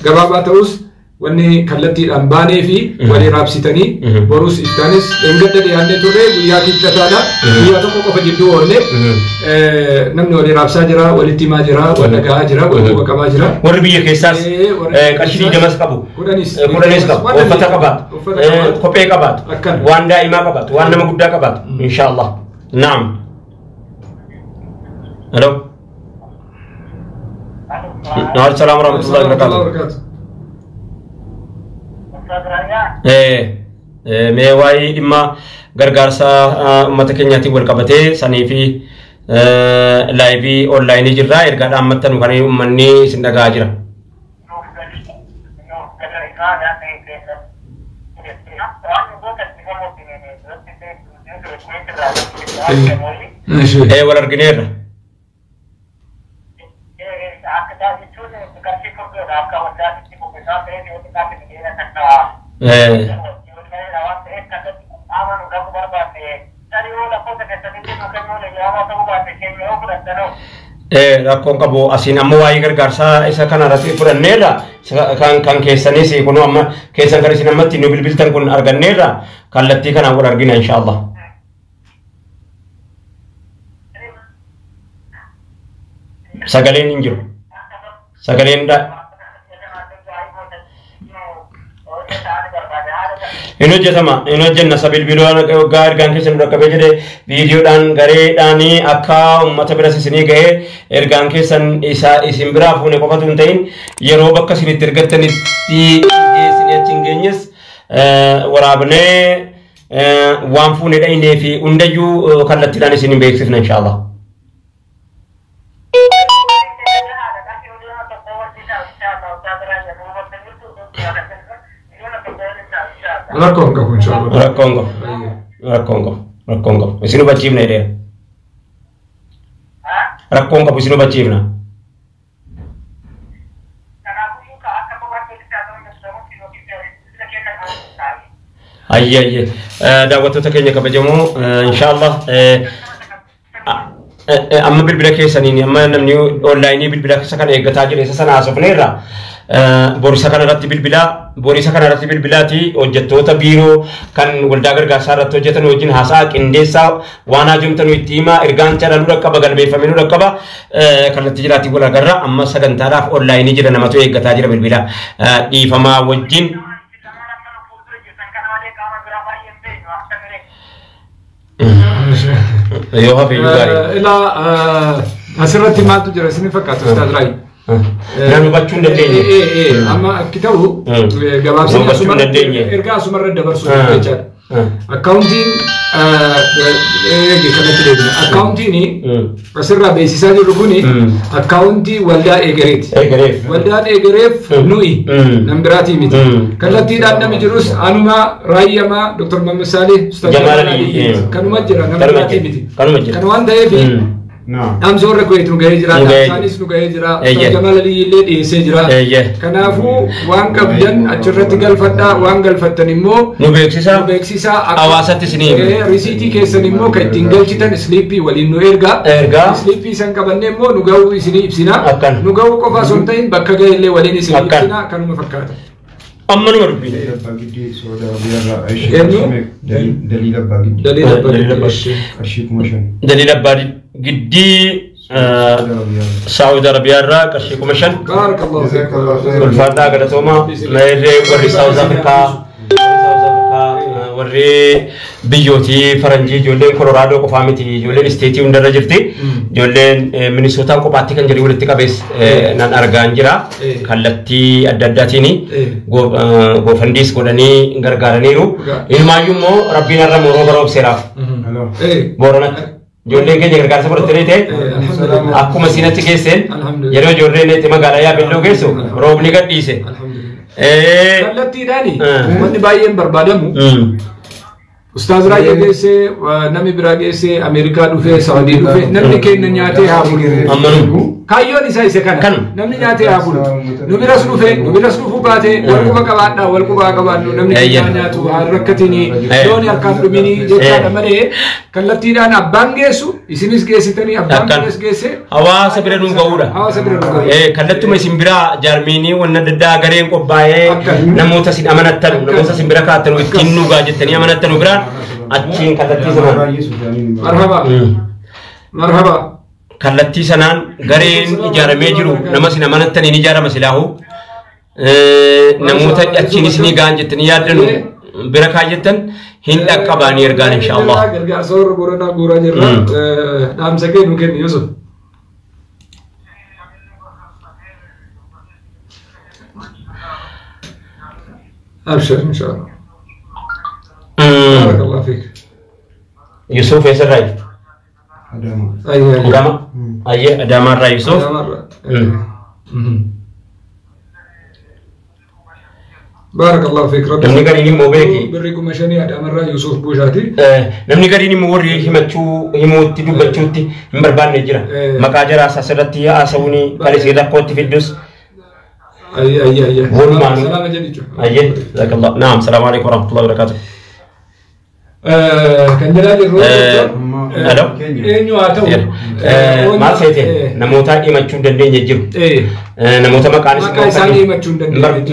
gababa terus wani kallati ambane fi wali rapsitani borus istanis engadda di ande tore buya kittada buya to ko fajiddu wolle namni wali rapsa jira wali tima jira wala ga jira wala kama jira warbiya kesas kashiri jamas kabu kudanis kabu wafata kabat kope kabat wanda ima kabat wanda magudda kabat insyaallah naam halo assalamu warahmatullahi wabarakatuh meewaayi dhimma gargaarsa uummata keenyaatti wal qabatee sanii fi laayivii onlaayinii jirraa ergaa dhaammattan kan uummanni isin dhagaa jira. wal argineerra. Rakkoon qabu asiin amma waa'ee gargaarsaa isa kana irratti fudhanneerra kan keessanis kun amma keessan kan isin ammatti nu bilbiltan kun arganneerra kallattii kanaan wal argina inshaallah. Sagaleen hin jiru. Sagaleen ino jenna sabil bilwana gar gan kesen do kabe jede video dan gare dani akka ummata bira sini gahe ergan kesen isa isim bira fune ko fatun tain yero bakka sini tergattani ti sini cingenyes warabne wan fune dai ne fi undaju kallatti dan sini beeksifna inshallah. Rakkongo inshallah. Rakkongo. Isinu bachifna ide. Rakkongo isinu bachifna. Ayye. Daawwattoota keenya kabajamoo inshallah amma bilbila keessaniin amma namni onlaayinii bilbila keessa kan eeggataa jire isa sana haasofneerra. Borisa kana irratti bilbilaati hojjettoota biiroo kan waldaa gargaarsaa irratti hojjetan wajjin haasaa qindeessaa waan haajomtan itti himaa ergaan channel dhaqqaba galmeeffamee dhaqqaba kallattii jiraatti wal agarra amma sagantaadhaaf onlaayinii jira namatu eeggataa jira bilbila dhiifamaa wajjin. Yoo hafe gaarii. Ilaa asirratti maaltu jira isin fakkaatu Ustaaz Raayii? Namni bachuun dandeenye. Amma akki ta'u gabaabsanii ergaa asumarra dabarsuu jechaadha. Akkaawuntiin kanatti deebina. Akkaawuntiin asirraa beeksisaa jirru kuni akkaawuntii waldaa eegareeti. Waldaan eegareef nuyi nam biraatii miti. Kallattiidhaan namni jirus anuma raayyamaa Dr. Muhammad Saleh kanuma jira nam biraatii miti. Kan waan ta'eef am zorre ko itu gahe jira sanis nu gahe jira jamal ali ille dise jira kanafu wan qabdan achirratti galfadha wan galfattan immo nu beeksisa awasatti sini risiti kesan immo ka tingalchitan sleepy walin nu erga sleepy san qabanne immo nu gawu isini ibsina nu gawu qofa sontain bakka gahe ille walin isini ibsina kanuma fakkata أما نمر بين دليل باقي سعودي عربية رئيس إنه؟ دليل باقي دليل كرشيكم عشان دليل باري قدي سعودي عربية را كرشيكم عشان بارك الله فيك جزاك الله خير. والفادا قد توما ما يري وري ساوث أفريقيا وري بيوتي فرنجي جولين كولورادو كفامتي جولين استيتي وندر جرتي جولين مينيسوتا كوباتي كان جري ولتي كابيس نان أرغانجرا كالتي أداداتيني غو فنديس كوداني غرغارانيرو إلمايومو ربنا رمورو بروب سيراف هلو بورنات جولين كي غرغار سبر تريته أكو مسينة تكيسين يرو جولين تما غالايا بيلو كيسو روبني كديسه kallattii dhaani uummanni baay'een barbaadamu ustaaz raayyaa geessee namni biraa geessee Ameerikaa dhufee Saawudii dhufee namni keenya nyaatee haa bulu kaayyoon isaa isa kana namni nyaatee haa bulu nu biras dhufee nu biras dhufuu baatee wal quba qabaadhaa wal qubaa qabaadhu namni keenya nyaatu haa rakkatinii loon harkaan dhuminii jechaadha malee kallattiidhaan abbaan geessu isinis geessitanii abbaan geesse hawaasa bira nu ga'uudha hawaasa bira nu ga'uudha kallattuma isin biraa jaarmiinii wanna daddaa gareen qophaa'ee namoota sin amanattanu namoota sin bira kaa'attanu ittiin nuugaa jettanii amanattanu biraan achiin kallattii sanaan marhaba marhaba kallattii sanaan gareen ijaaramee jiru nama sin amanattaniin ijaarama silaahu namoota achiin isinii ga'an jettanii yaaddanu bira kaayettan hin dhaqqabaanii ergaan inshaallah gargaarsa warra Booranaa guuraa jirra dhaamsa kee nu kenni Yusuf أبشر إن شاء الله بارك الله فيك يوسف يسر راي أدامة أدامة أيه أدامة راي يوسف بارك الله فيك رب نمني قريني موبيكي بريكم مشاني أدامة راي يوسف بوشاتي نمني قريني موري همتشو هموتي دبتشوتي مبربان نجرا مكاجر أساسرتي أسوني كاليسيدا كوتي في الدوس أي سلام جديد أيه جزاك الله نعم السلام عليكم ورحمة الله وبركاته كان جلالي ألو إنيو أتو ما سيتي نموتا إيمتشو دندين يجيب نموتا مكاني ساني إيمتشو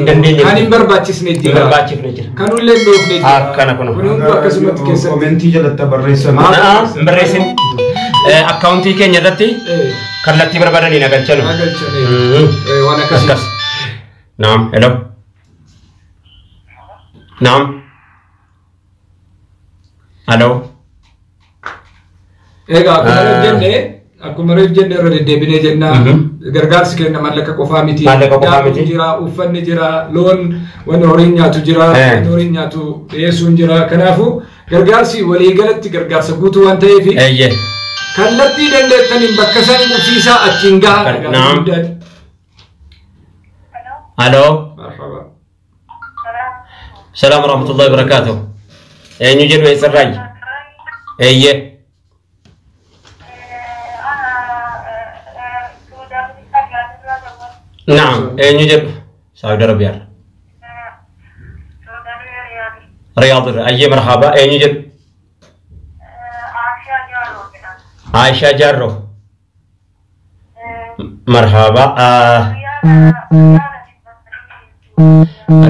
دندين كان إمبرباتشيس نجيب إمبرباتشيس نجيب كانوا اللي نوف نجيب كنا كنون بكسمت كيسر كومنتي جلت بريسن بريسن أكاونتي كي نجدتي كلتي بربادني نقلشنو وانا كسر نعم هلو نعم الو ايغا akkuma reef jenne irra deddeebinee jenna gargaarsi kenna mallaqa qofaa miti daakuu jira uffanni jira loon wanni horiin nyaatu jira wanni horiin nyaatu dhiyeessuun jira kanaafu gargaarsi waliigalatti gargaarsa guutuu waan ta'eef kallattii dandeettaniin bakka san qubsiisaa achiin gahaa الو مرحبا السلام ورحمة الله وبركاته نوجد ويس الرأي ايه نعم نوجد سعودي عربية رياض ايه مرحبا نوجد عائشة جارو مرحبا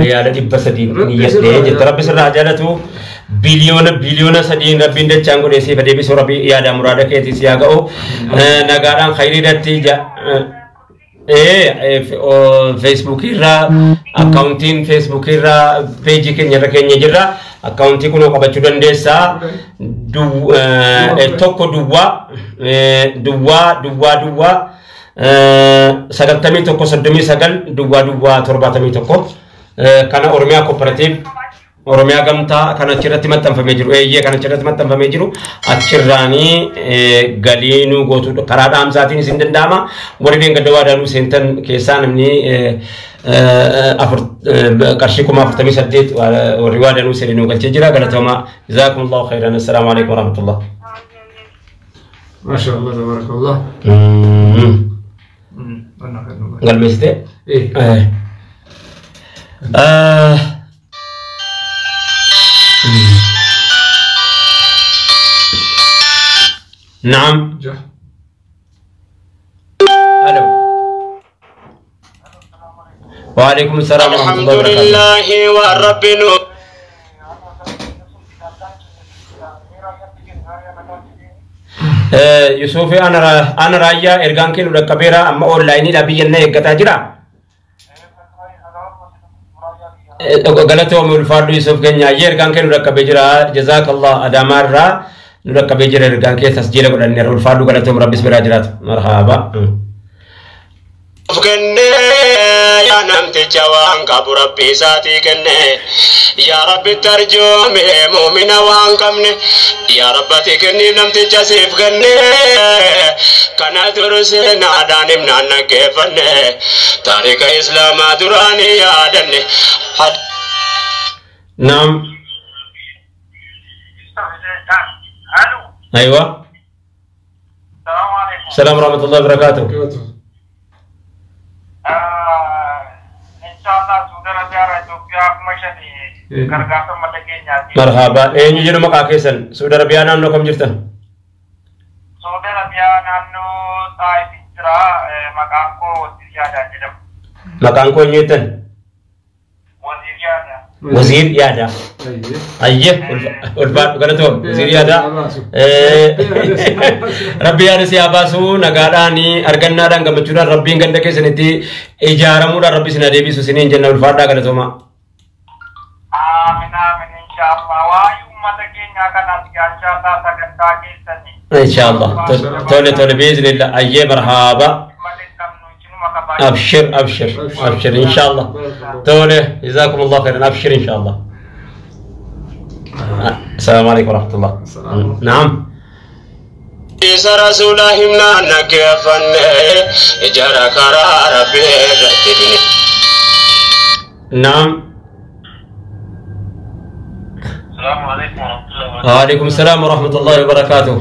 ريال دبسدين نيته جت رب سر راجالتو بليون سدين ربين دچانغو ديسي فدي بي سوربي يادا مرادا كيتي سياغو نغادان خيري دتي جا فيسبوك را اكاونتين فيسبوك را بيجي كنيا كنيا جرا اكاونتي كنو قبچو دندسا دو توكو دوا sagaltamii tokko soddomii sagal duwwaa torbaatamii tokko kana Oromiyaa Kooperaatiif Oromiyaa Gamtaa kana achirratti maxxanfamee jiru kana achirratti maxxanfamee jiru achirraanii galiinuu gootu karaa dhaamsaatiin isin danda'ama warri deengada waadaanuu seentan keessaa namni qarshii 48 warri waadaanuu seenuu galchee jira galatoomaa jazaakumullahu khairan assalaamu alaykum wa rahmatullah ما شاء الله تبارك الله قال ميستي ايه نعم الو Waalaikumsalam warahmatullahi wabarakatuh. Alhamdulillahi wa rabbinu. Yusuf ana raya ergaan kennu dhaqqabeera amma online dha biyyanna eeggataa jira. Galatoomi ulfaadhu Yusuf keenya ayyee ergaan kennu dhaqqabee jira jazaakallah adaamarraa nu dhaqqabee jira ergaan kee tasjiila godhanneerra ulfaadhu galatoomi rabbis biraa jiraatu marhaaba. Kenne ya namti jawaan qabu rabbi isaatii kenne ya rabbi tarjume mu'mina waan qabne ya rabbati kenniif namticha siif kenne kana turse naadhaan himnaan naggeeffanne taarika islaamaa duraanii yaadanne. Naam. Aywa. Assalamu warahmatullahi wabarakatuh. Marhaba, eenyu jedhu maqaa keessan Saudi Arabiyaa naannoo kam jirtan? Saudi Arabiyaa naannoo Taayif jira, maqaan koo Wazir Yaada jedhama. Maqaan koo eenyu jettan? Wazir Yaada. Wazir Yaada. Ayyee ulfaadhu galatoom Wazir Yaada. Rabbi yaada si haa baasu nagaadhaan argannaadhaan gammachuudhaan rabbiin ganda keessanitti ijaaramuudhaan rabbi sin adeebisu isiniin jenna ulfaadhaa galatooma. Amin amin inshallah. Waa'ee uummata keenyaa kanaaf gaachaa sagantaa keessanii. Inshallah. Tole biiznillah. Ayyee marhaaba. أبشر إن شاء الله. تولي جزاكم الله خيرا أبشر إن شاء الله. السلام عليكم ورحمة الله. نعم. Isa rasulah himna naggeeffanne ijara karaa rabbi irratti dini. نعم. السلام عليكم ورحمة الله وبركاته. وعليكم السلام ورحمة الله وبركاته.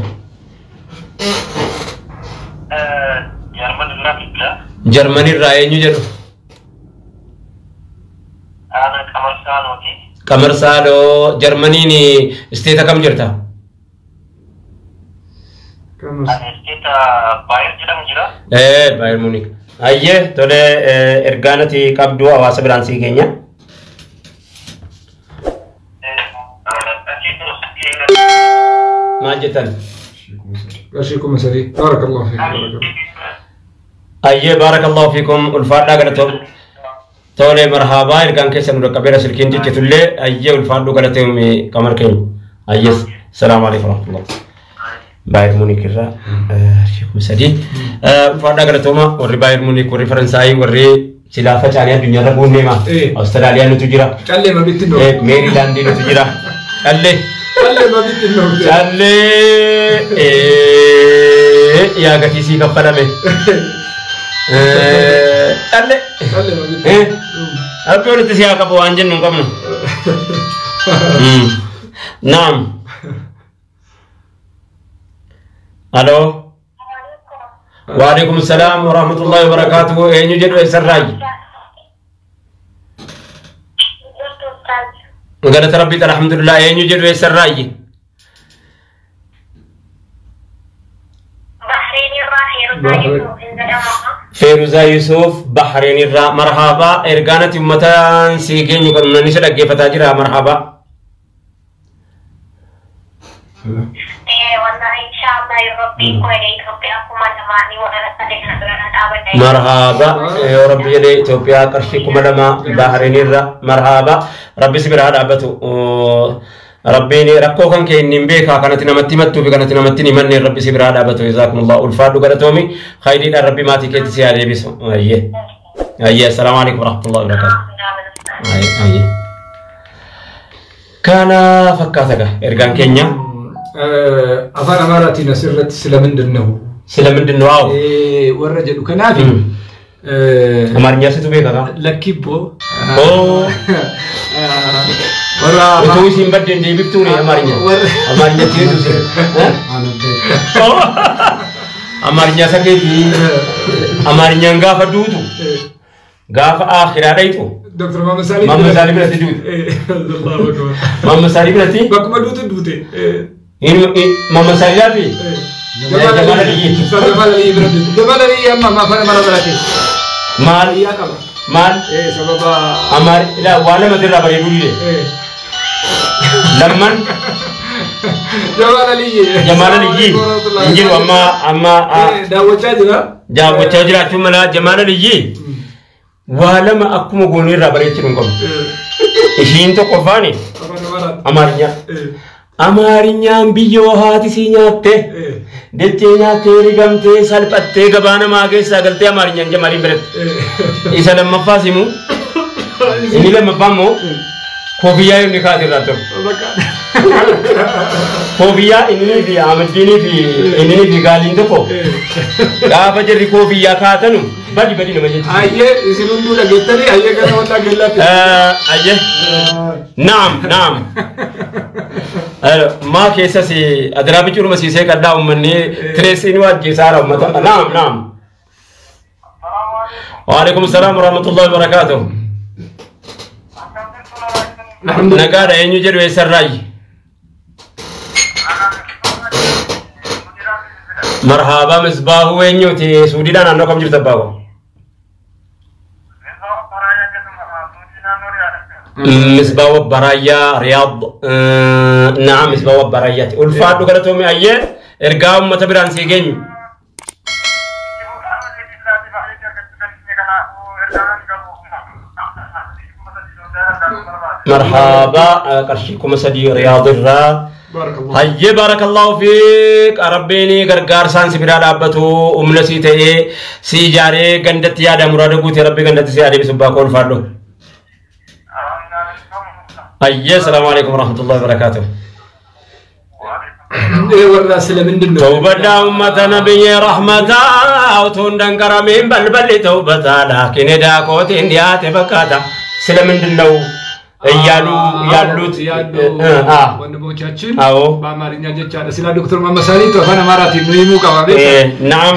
Jerman Rabbila. جرمني الرأي نجر. أنا Kamar Sanooti. Kamar Salo جرمني ني استيتا كم جرتا؟ Ani isteeta Baayir jedhamu jira. بايرن مونيك. أيه تولي إرجانتي كابدو أواس برانسي كينيا. ما جتن. أشيكم مسري بارك الله فيك أيه بارك الله فيكم الفاتحة قلتهم. تولي مرحبا إرجان كيسن ركبيرة سلكين تجتولي أيه الفاتحة قلتهم كمر كين. أيه السلام عليكم ورحمة الله. بايرن مونيك الرا شيخ مسدي الفاتحة قلتهم وري بايرن مونيك وري فرنساي وري سلافة ثانية الدنيا ربون نيما أستراليا نتوجرا كلي ما بيتنو ميريلاند نتوجرا كلي ما بيتنو كلي يا قتيسي كفلامي كلي ما بيتنو أقول تسيا كبو أنجن نكمل نعم ألو وعليكم السلام ورحمة الله وبركاته أين يوجد إسراج قالت ربي الحمد لله أين يوجد إسراج فيروزا يوسف بحرين الرا مرحبا إرجانة أمتان سيجين يكونون نسرق كيف تاجرها مرحبا مرحبا يا ربي يا إثيوبيا كرشي كمدما بحرين الرا مرحبا ربي سبحانه وتعالى ربي ركو كان كين بيكا كانت نمتي متو كانت نمتي من ربي سبحانه وتعالى جزاكم الله الفادو قالتومي خيرين ربي ما تكيت سياري بيسو أيه السلام عليكم ورحمة الله وبركاته أيه كان فكاتك إرجان كينيا أفان أماراتي نسرت سلمن دنو واو ورجل كنافي أمارنيا ستوبيكا لكيبو itu simbat dan di Victoria amarnya itu sih amarnya sakit amarnya enggak fadu itu enggak akhir ada itu Dr. Muhammad Salim berarti itu Muhammad Salim berarti baku madu itu dute ini Muhammad Salim lagi Jamal Ali berarti Jamal Ali amma ma fana mara berarti mal iya kamu مال سببا أمار لا ولا ما ترى بري دولي لمن جمال لي إنجيل أما داوود جاجرا ثم لا جمال لي ولا ما أكمل غني ربري ترينكم إشين تو كفاني أمارينيا بيجوهاتي سينياته دتينا تيريغامتي سالباتي غبانا ماغي ساغلتي أمارينيا جمالين برد إذا لما فاسمو إني لما فامو كوفيا ينكادي راتو كوفيا إني في عمديني في إني في قالين دكو كافة جري كوفيا كاتنو بدي نمجد أيه إسلوندو لقيتني أيه كنا ولا قلة أيه نعم ما كيساسي أدرابي جرو مسيسي كدا أمني تريسين واجي سارة أمتا نعم وعليكم السلام ورحمة الله وبركاته نقال أينو جرو يسر راي مرحبا مصباح وينيو تي سودان أنو كم جرت باو مصباح برايا رياض نعم مصباح برايا الفاد قالتهم أيه إرجعوا متبران سيجين مرحبا كرشيكم سدي رياض الرا هاي بارك الله فيك ربيني غرغار سان سبيرا دابتو امنسي تي سيجاري غندت يا دمراد غوتي ربي غندت سيادي بسبا كون فادو هاي السلام عليكم ورحمه الله وبركاته ورا سلامندنو توبه امه نبي رحمه او تندن كرمين بلبل توبه لكن داكوت انديات بكاتا سلامندنو እያሉ ያሉት ወንድሞቻችን በአማርኛ ጀቻለ ስለ ዶክተር ማመሳሊ ተፈና ማራቲ ነው ይሙቃው አቤት نعم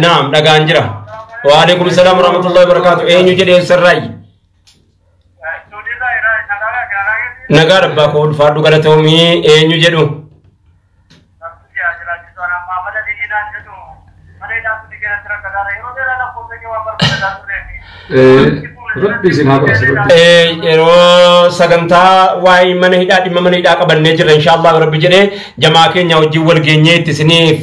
نعم دغانجرا وعليكم السلام ورحمه الله وبركاته اينو جدي سراي نغار باكول فادو غلطومي اينو جدو سجنتا واي من هيدا دي من هيدا كبرني جل إن شاء الله رب جل جماعة كنيا وجيول جنيه تسنيف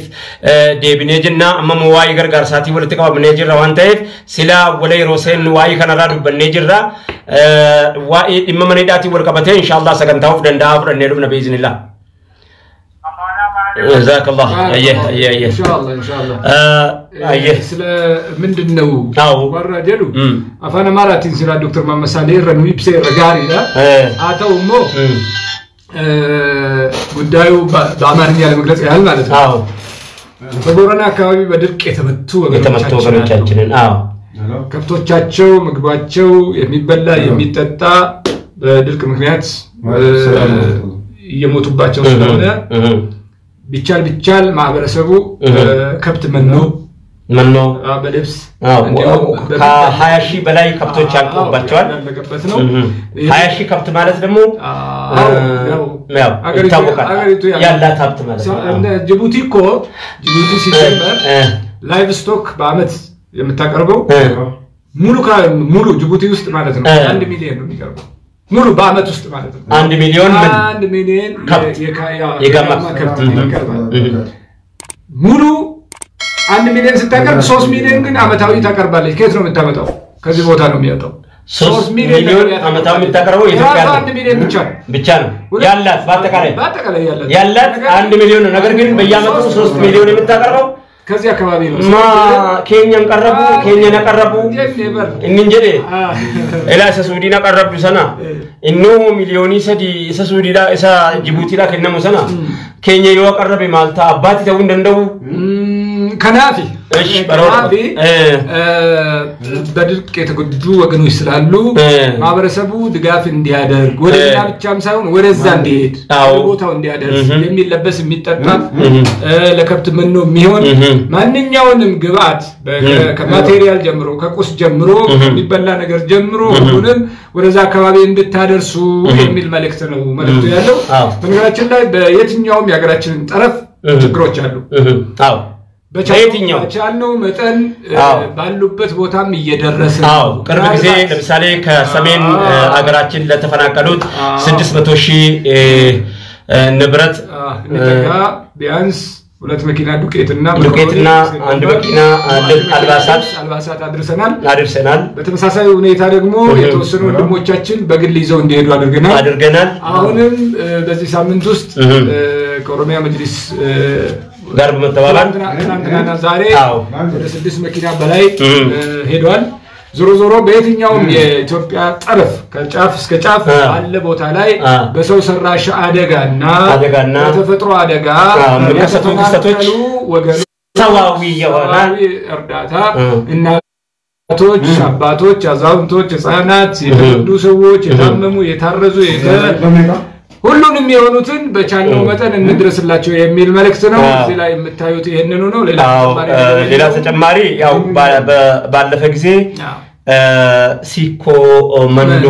دي بنيجنا أما مواي غير ساتي ولا تكوا بنيجر روانته سلا ولا يروسين واي كنا رادو بنيجر واي إما من هيدا تي ولا كبته إن شاء الله سجنتا وفدندا وفدنيرو نبي بإذن الله جزاك الله أيه إن شاء الله أيه سلا من دنو ورا جلو أفانا مراتين سلا دكتور محمد صالح رنوي بسير رجاري لا أتاو مو قدايو بعمرني على مجلس أهل مالك فبورنا كوابي بدرك يتمتو بروتشاتشنن كبتوچاچو مغباچو የሚበላ የሚጠጣ በድርቅ ምክንያት የሞቱባቸው ስለሆነ ቢቻል ማህበረሰቡ ከብት መኖ በልብስ ከ20 ሺህ በላይ ከብቶች ያልቆባቸዋል 20 ሺህ ከብት ማለት ደግሞ ይታወቃል ያላት ሀብት ማለት ነው ጅቡቲ ሲጀመር ላይቭ ስቶክ በአመት የምታቀርበው ሙሉ ጅቡቲ ውስጥ ማለት ነው 1 ሚሊዮን ነው የሚቀርበው ሙሉ በአመት ውስጥ ማለት ነው 1 ሚሊዮን 1 ሚሊዮን የከብት ሙሉ 1 ሚሊዮን ስታቀርብ 3 ሚሊዮን ግን አመታዊ ታቀርባለች ከየት ነው የምታመጣው ከዚህ ቦታ ነው የሚያወጣው 3 ሚሊዮን አመታዊ የምታቀርበው ኢትዮጵያ 1 ሚሊዮን ብቻ ነው ያላት በአጠቃላይ ያላት 1 ሚሊዮን ነው ነገር ግን በየአመቱ 3 ሚሊዮን የምታቀርበው ከዚህ አካባቢ ነው ማ ኬኛን ቀረቡ እንንጀዴ ኤላሳ ሱዲና ቀረቡ ሰና ኢኖ ሚሊዮኒ ሰዲ ኢሳ ሱዲዳ ኢሳ ጅቡቲዳ ከነሙ ሰና ኬኛ ይወ ቀረበ ማልታ አባቲ ተው እንደንደው ከናፊ እሺ በራፊ በድርቅ የተጎዱ ወገኖች ስላሉ ማህበረሰቡ ድጋፍ እንዲያደርግ ወደኛ ብቻም ሳይሆን ወደዛ እንዲሄድ ቦታው እንዲያደርስ የሚለበስ የሚጠጣ ለከብት መኖ የሚሆን ማንኛውንም ግብአት ከማቴሪያል ጀምሮ ከቁስ ጀምሮ የሚበላ ነገር ጀምሮ ሁሉንም ወደዛ አካባቢ እንድታደርሱ የሚል መልእክት ነው መልእክቱ ያለው በነገራችን ላይ በየትኛውም ያገራችን ጠረፍ ችግሮች አሉ በቻልነው መጠን ባሉበት ቦታም እየደረሰ ቅርብ ጊዜ ለምሳሌ ከሰሜን አገራችን ለተፈናቀሉት 600,000 ንብረት ቢያንስ 2 መኪና ዱቄትና አንድ መኪና አልባሳት አድርሰናል በተመሳሳይ ሁኔታ ደግሞ የተወሰኑ ወንድሞቻችን በግል ይዘው እንዲሄዱ አድርገናል አሁንም በዚህ ሳምንት ውስጥ ከኦሮሚያ መጅሊስ ጋር በመተባበር ትናንትና ዛሬ ወደ 6 መኪና በላይ ሄዷል ዞሮ በየትኛውም የኢትዮጵያ ጠረፍ ከጫፍ እስከ ጫፍ ባለ ቦታ ላይ በሰው ሰራሽ አደጋና በተፈጥሮ አደጋ የሚከሰቱ ክስተቶች ወገኖች ሰዋዊ የሆነ እርዳታ እናቶች አባቶች አዛውንቶች ህፃናት የተወዱ ሰዎች የታመሙ የታረዙ ሁሉንም የሆኑትን በቻልነው መጠን እንድረስላቸው የሚል መልእክት ነው እዚህ ላይ የምታዩት ይሄንኑ ነው ሌላ ተጨማሪ ያው ባለፈ ጊዜ ሲኮ መንዶ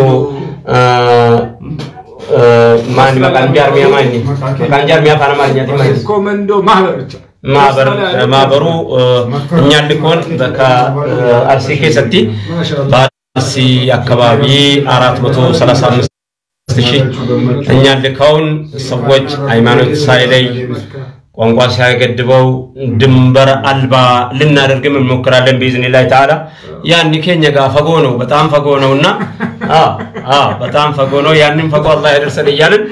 ማን መቃንጃርሚያ ፋናማርኛት ሲኮ መንዶ ማህበሩ እኛ ልኮን በአርሲኬ ሰቲ ባሲ አካባቢ 435 እኛ ልከውን ሰዎች ሃይማኖት ሳይለይ ቋንቋ ሳይገድበው ድንበር አልባ ልናደርግም እንሞክራለን በኢዝኒላህ ተዓላ ያን ከኛ ጋር ፈጎ ነው በጣም ፈጎ ነውና በጣም ፈጎ ነው ያንን ፈጎ አላህ ያደርሰን ይያልን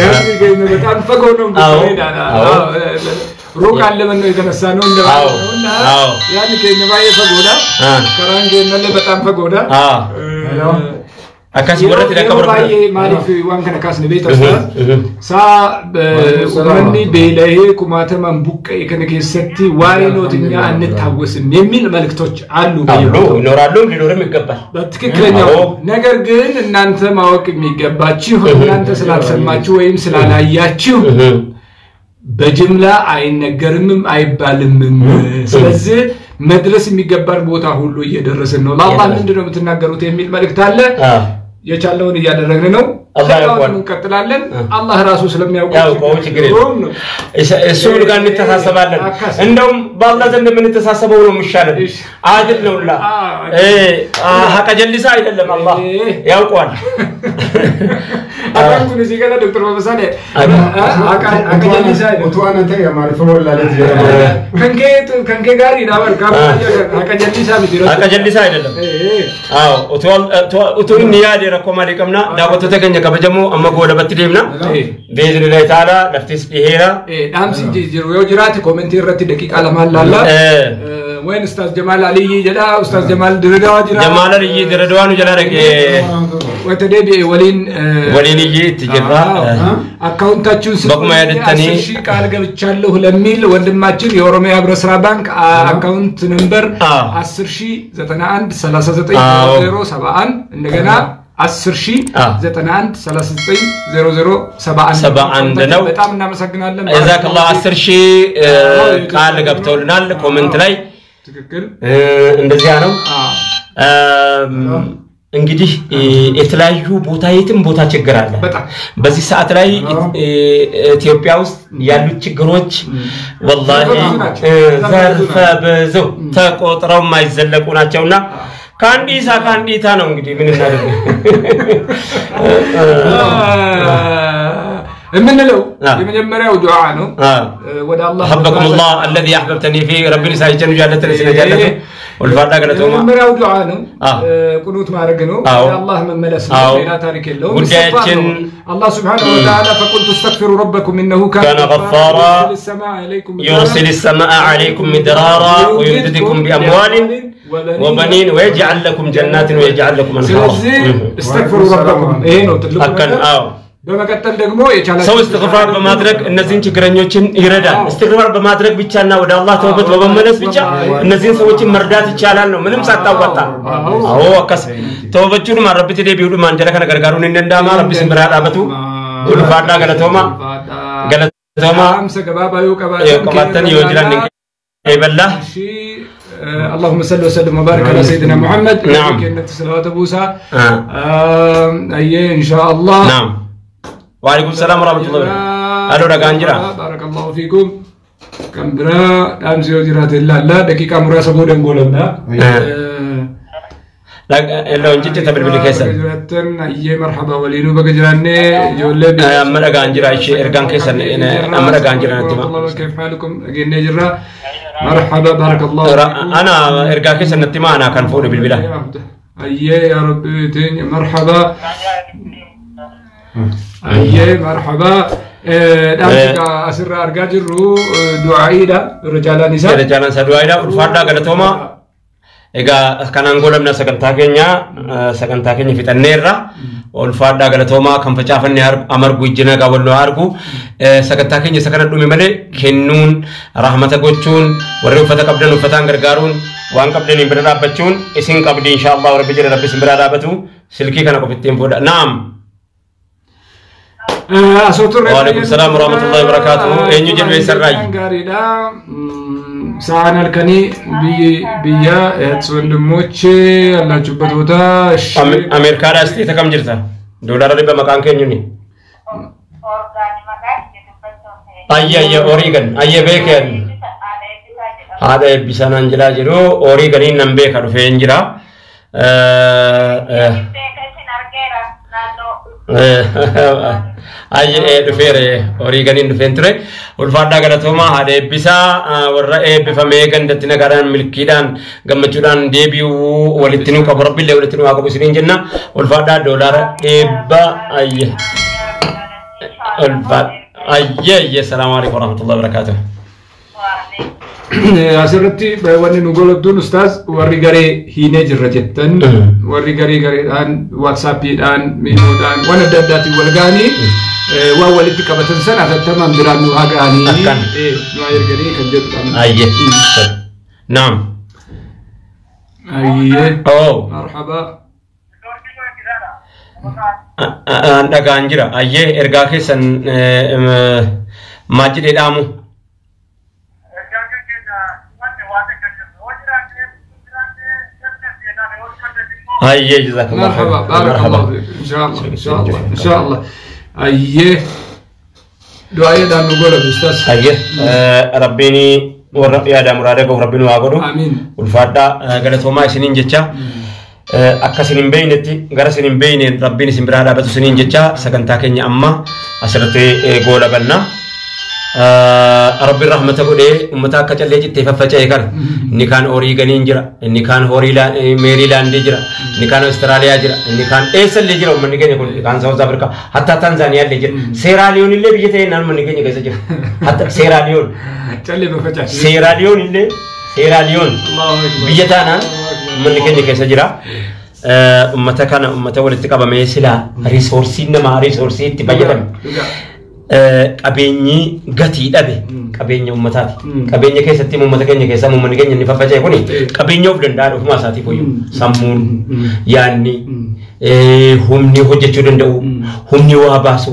ያን በጣም ፈጎ ነው ሩቅ አለመን ነው የተነሳ ነው እንደባውና ያን ከኛ ባየ ፈጎዳ ከራንጌ ነለ በጣም ፈጎዳ akasi warati da kabar baye malif wanka kasne be tasna sa wandi belaye kumata man bukke kene kesetti waynotinya anታወስም የሚል መልክቶች አሉ ይኖራሉ ሊኖርም ይገባል በትክክለኛው ነገር ግን እናንተ ማወቅ የሚገባችሁ እናንተ ስላልሰማችሁ ወይም ስላላያችሁ በጅምላ አይነገርም አይባልም ስለዚህ መድረስ የሚገባው ቦታ ሁሉ እየደረሰን ነው ለአላህ ምንድነው የምትናገሩት የሚል መልእክት አለ የቻለውን እያደረግን ነው አላህ እንቀጥላለን አላህ ራሱ ስለሚያውቀው ችግር የለም እሱ ጋር እንተሳሰባለን እንደውም በአላህ ዘንድ ምን ተሳሰበው ነው የሚሻለው አድል ነውላ ሀቀ ጀልሳ አይደለም አላህ ያውቀዋል አባቱን እዚህ ጋር ዶክተር መበሳለ ሀቀ ጀልሳ ወቷን አንተ ያማርፈው ወላለት ከንኬ ጋር ይዳበር ሀቀ ጀልሳ ቢሮ ሀቀ ጀልሳ አይደለም ኦቶን ኒያድ ረኮማሊ ቀምና ዳቦት ተገኘ ከበጀሙ አመጎ ለበትዴምና በኢዝኒላህ ተዓላ ለፍቲስ ይሄራ ዳምሲ ጂሩ ወጅራት ኮሜንት ይረቲ ደቂቃ ለማላላ وين استاذ جمال علي جدا استاذ جمال دردوا جرا جمال علي دردوا نو جلا رك وتدبي ولين يجي تجرا አካውንታችሁን በቁማ ያደተኒ ቃል ገብቻለሁ ለሚል ወንድማችን የኦሮሚያ ህብረት ስራ ባንክ አካውንት ነምበር 109139071 እንደገና 109139071 ነው በጣም እናመሰግናለን ጀዛከላህ 10000 ቃል ገብተውልናል ኮሜንት ላይ ትክክል እንደዚያ ነው እንግዲህ የተለያዩ ቦታ የትም ቦታ ችግር አለ በዚህ ሰዓት ላይ ኢትዮጵያ ውስጥ ያሉ ችግሮች والله ዘርፈ ብዙ ተቆጥረው ማይዘለቁ ናቸውና ካንዲታ ነው እንግዲህ ምን እናደርግ ምንለው የመጀመሪያው ዱዓ ነው ወደ አላህ حبكم الله الذي احببتني فيه ربنا سايجن جالتني سنجالته والفادا قالتهم የመጀመሪያው ዱዓ ነው ቁኑት ማድረግ ነው ወደ አላህ መመለስ ነው ሌላ ታሪክ የለውም ጉዳያችን الله سبحانه وتعالى فقلت استغفروا ربكم انه كان غفارا يرسل السماء عليكم مدرارا ويمددكم باموال وبنين ويجعل لكم جنات ويجعل لكم انهارا استغفروا ربكم ايه ነው ትልቁ በመቀጠል ደግሞ ሰው استغفار በማድረግ እነዚህን ችግረኞችን ይረዳል استغفار በማድረግ ብቻና ወደ አላህ ተውበት በመመለስ ብቻ እነዚህን ሰዎችን መርዳት ይቻላል ነው ምንም ሳታዋጣ አዎ አከስ ተውበቹን ማረብት ቢውዱ ማንጀራ ከነገርጋሩን እንደንዳማ ረብስ ምራዳበቱ ወልፋዳ ገለቶማ አምሰ ገባባዩ ቀባተን ይወጅራን ይበላህ اللهم صل وسلم وبارك على سيدنا محمد نعم كنت صلوات ابوسا ان شاء الله نعم وعليكم السلام ورحمه الله وبركاته الو رغانجرا بارك الله فيكم kan bira dhaamsi yoo jiraate ilaalla daqiiqaa muraasa booda hin goolamna. Elo injitti tabilbili keessan. Jiraatan ayyee marhaba waliinuu bakka jiraannee ijoollee biyya. Amma dhagaan jira ishee ergaan keessan amma dhagaan jira natti ma. Kayf halukum dhageenyee jirra. Marhaba barakallahu. Ana ergaa keessan natti ma ana kan fuudhu bilbila. Ayyee yaa rabbi teenya marhaba. Ayyee marhaba. Dhaamsi asirraa argaa jirru du'aa'iidha. Rajaalaan isaa. Rajaalaan isaa du'aa'iidha. Ulfaadhaa galatooma. Egaa kanaan golamna sagantaa keenya fixanneerra ulfaadhaa galatoomaa kan facaafanne amargu ijjina gaawwannoo argu sagantaa keenya isa kana dhume malee kennuun rahmata gochuun warri uffata qabdan uffataan gargaaruun waan qabdaniin bira dhaabbachuun isin qabdi inshaallah rabbi jira rabbi isin bira dhaabbatu silkii kana qofittiin fuudha naam. Waalaikum salaam warahmatullahi wabarakatuh. Eenyu jedhu sarraayi. Sa'aan halkanii biyya wandimmoche allachuubat boota Ameerikaadhaa isteeta kam jirta? Doolaara dhibba maqaan keenyuni? Ayya Oregon ayya beekan haadha eebbisaa naan jedhaa jiru Oregoniin nan beeka dhufeen jira. Ayye dhufeere Oregoniin dhufeen ture ulfaadhaa galatoomaa haadha eebbisaa warra eebbifamee gandatti nagaadhaan milkiidhaan gammachuudhaan deebi'uu walitti nuu qabu rabbiillee walitti nuu haa qabu isiniin jenna ulfaadhaa doolaara dhibba ayye salaamu alaikum warahmatullahi wabarakatuh. Asirratti wanni nu golobduun ustaaz warri garee hiinee jirra jettan warri gareedhaan waatsaappiidhaan miimoodhaan waan adda addaatiin wal ga'anii waan walitti qabatan sana atattamaan biraan nu haa ga'anii nu haa erganii kan jedhudha. Ayye naam ayye marhaba dhagaan jira ayye ergaa keessan maal jedhee dhaamu. أيه جزاك الله خير بارك الله فيك إن شاء الله أيه دعاء دام نقول أستاذ أيه ربيني ورب يا دام مرادك وربنا واقوله آمين والفادا قالت وما سنين جتة أكسرين بينتي قرسين بين ربيني سنبرا بتو سنين جتة سكن تاكني أما أسرتي قولا بنا ربي الرحمة قولي أمتاك كتلي جتة ففتشة كان نكان أوريغانين جرا نكان هوريلا ميريلاند جرا نكان أستراليا جرا نكان إيسل جرا ومن نكان يقول نكان ساوث أفريقيا حتى تنزانيا جرا سيراليون اللي بيجي نال من نكان يقول جرا حتى سيراليون تلي بفتشة سيراليون اللي سيراليون بيجتانا من نكان يقول جرا أمتاك أنا أمتا ولتك بميسلا ريسورسين ما ريسورسين تبجتم qabeenyi gatii dhabe qabeenya ummataati qabeenya keessatti ummata keenya keessa uummanni keenya ni faffaca'e kuni qabeenya of danda'a ofuma isaatiif hoyyuu sammuun yaanni humni hojjechuu danda'u humni waa baasu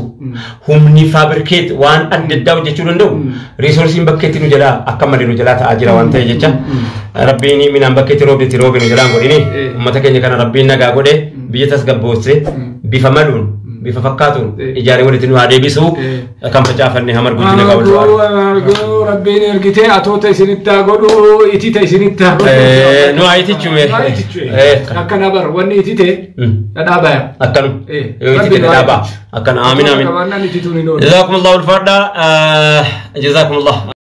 humni fabrikeet waan adda addaa hojjechuu danda'u riisorsiin bakkeetti nu jalaa akka malee nu jalaa ta'aa jira waan ta'e jecha rabbiin minaan bakkeetti roobetti roobe nu jalaan godhini ummata keenya kana rabbiin nagaa godhe biyya tasgabboose bifa maluun bifa fakkaatuun ijaaree walitti nu haa deebisu kan facaafanne hamar guddina qabu rabbiin ergitee atoota isinitti haa godhu itita isinitti haa godhu nu haa itichume akkana bar wanni itite dhadhaabaya akkanu yoo itite dhadhaabaa akkana aamin aamin jazakumullahu ulfaadha jazakumullah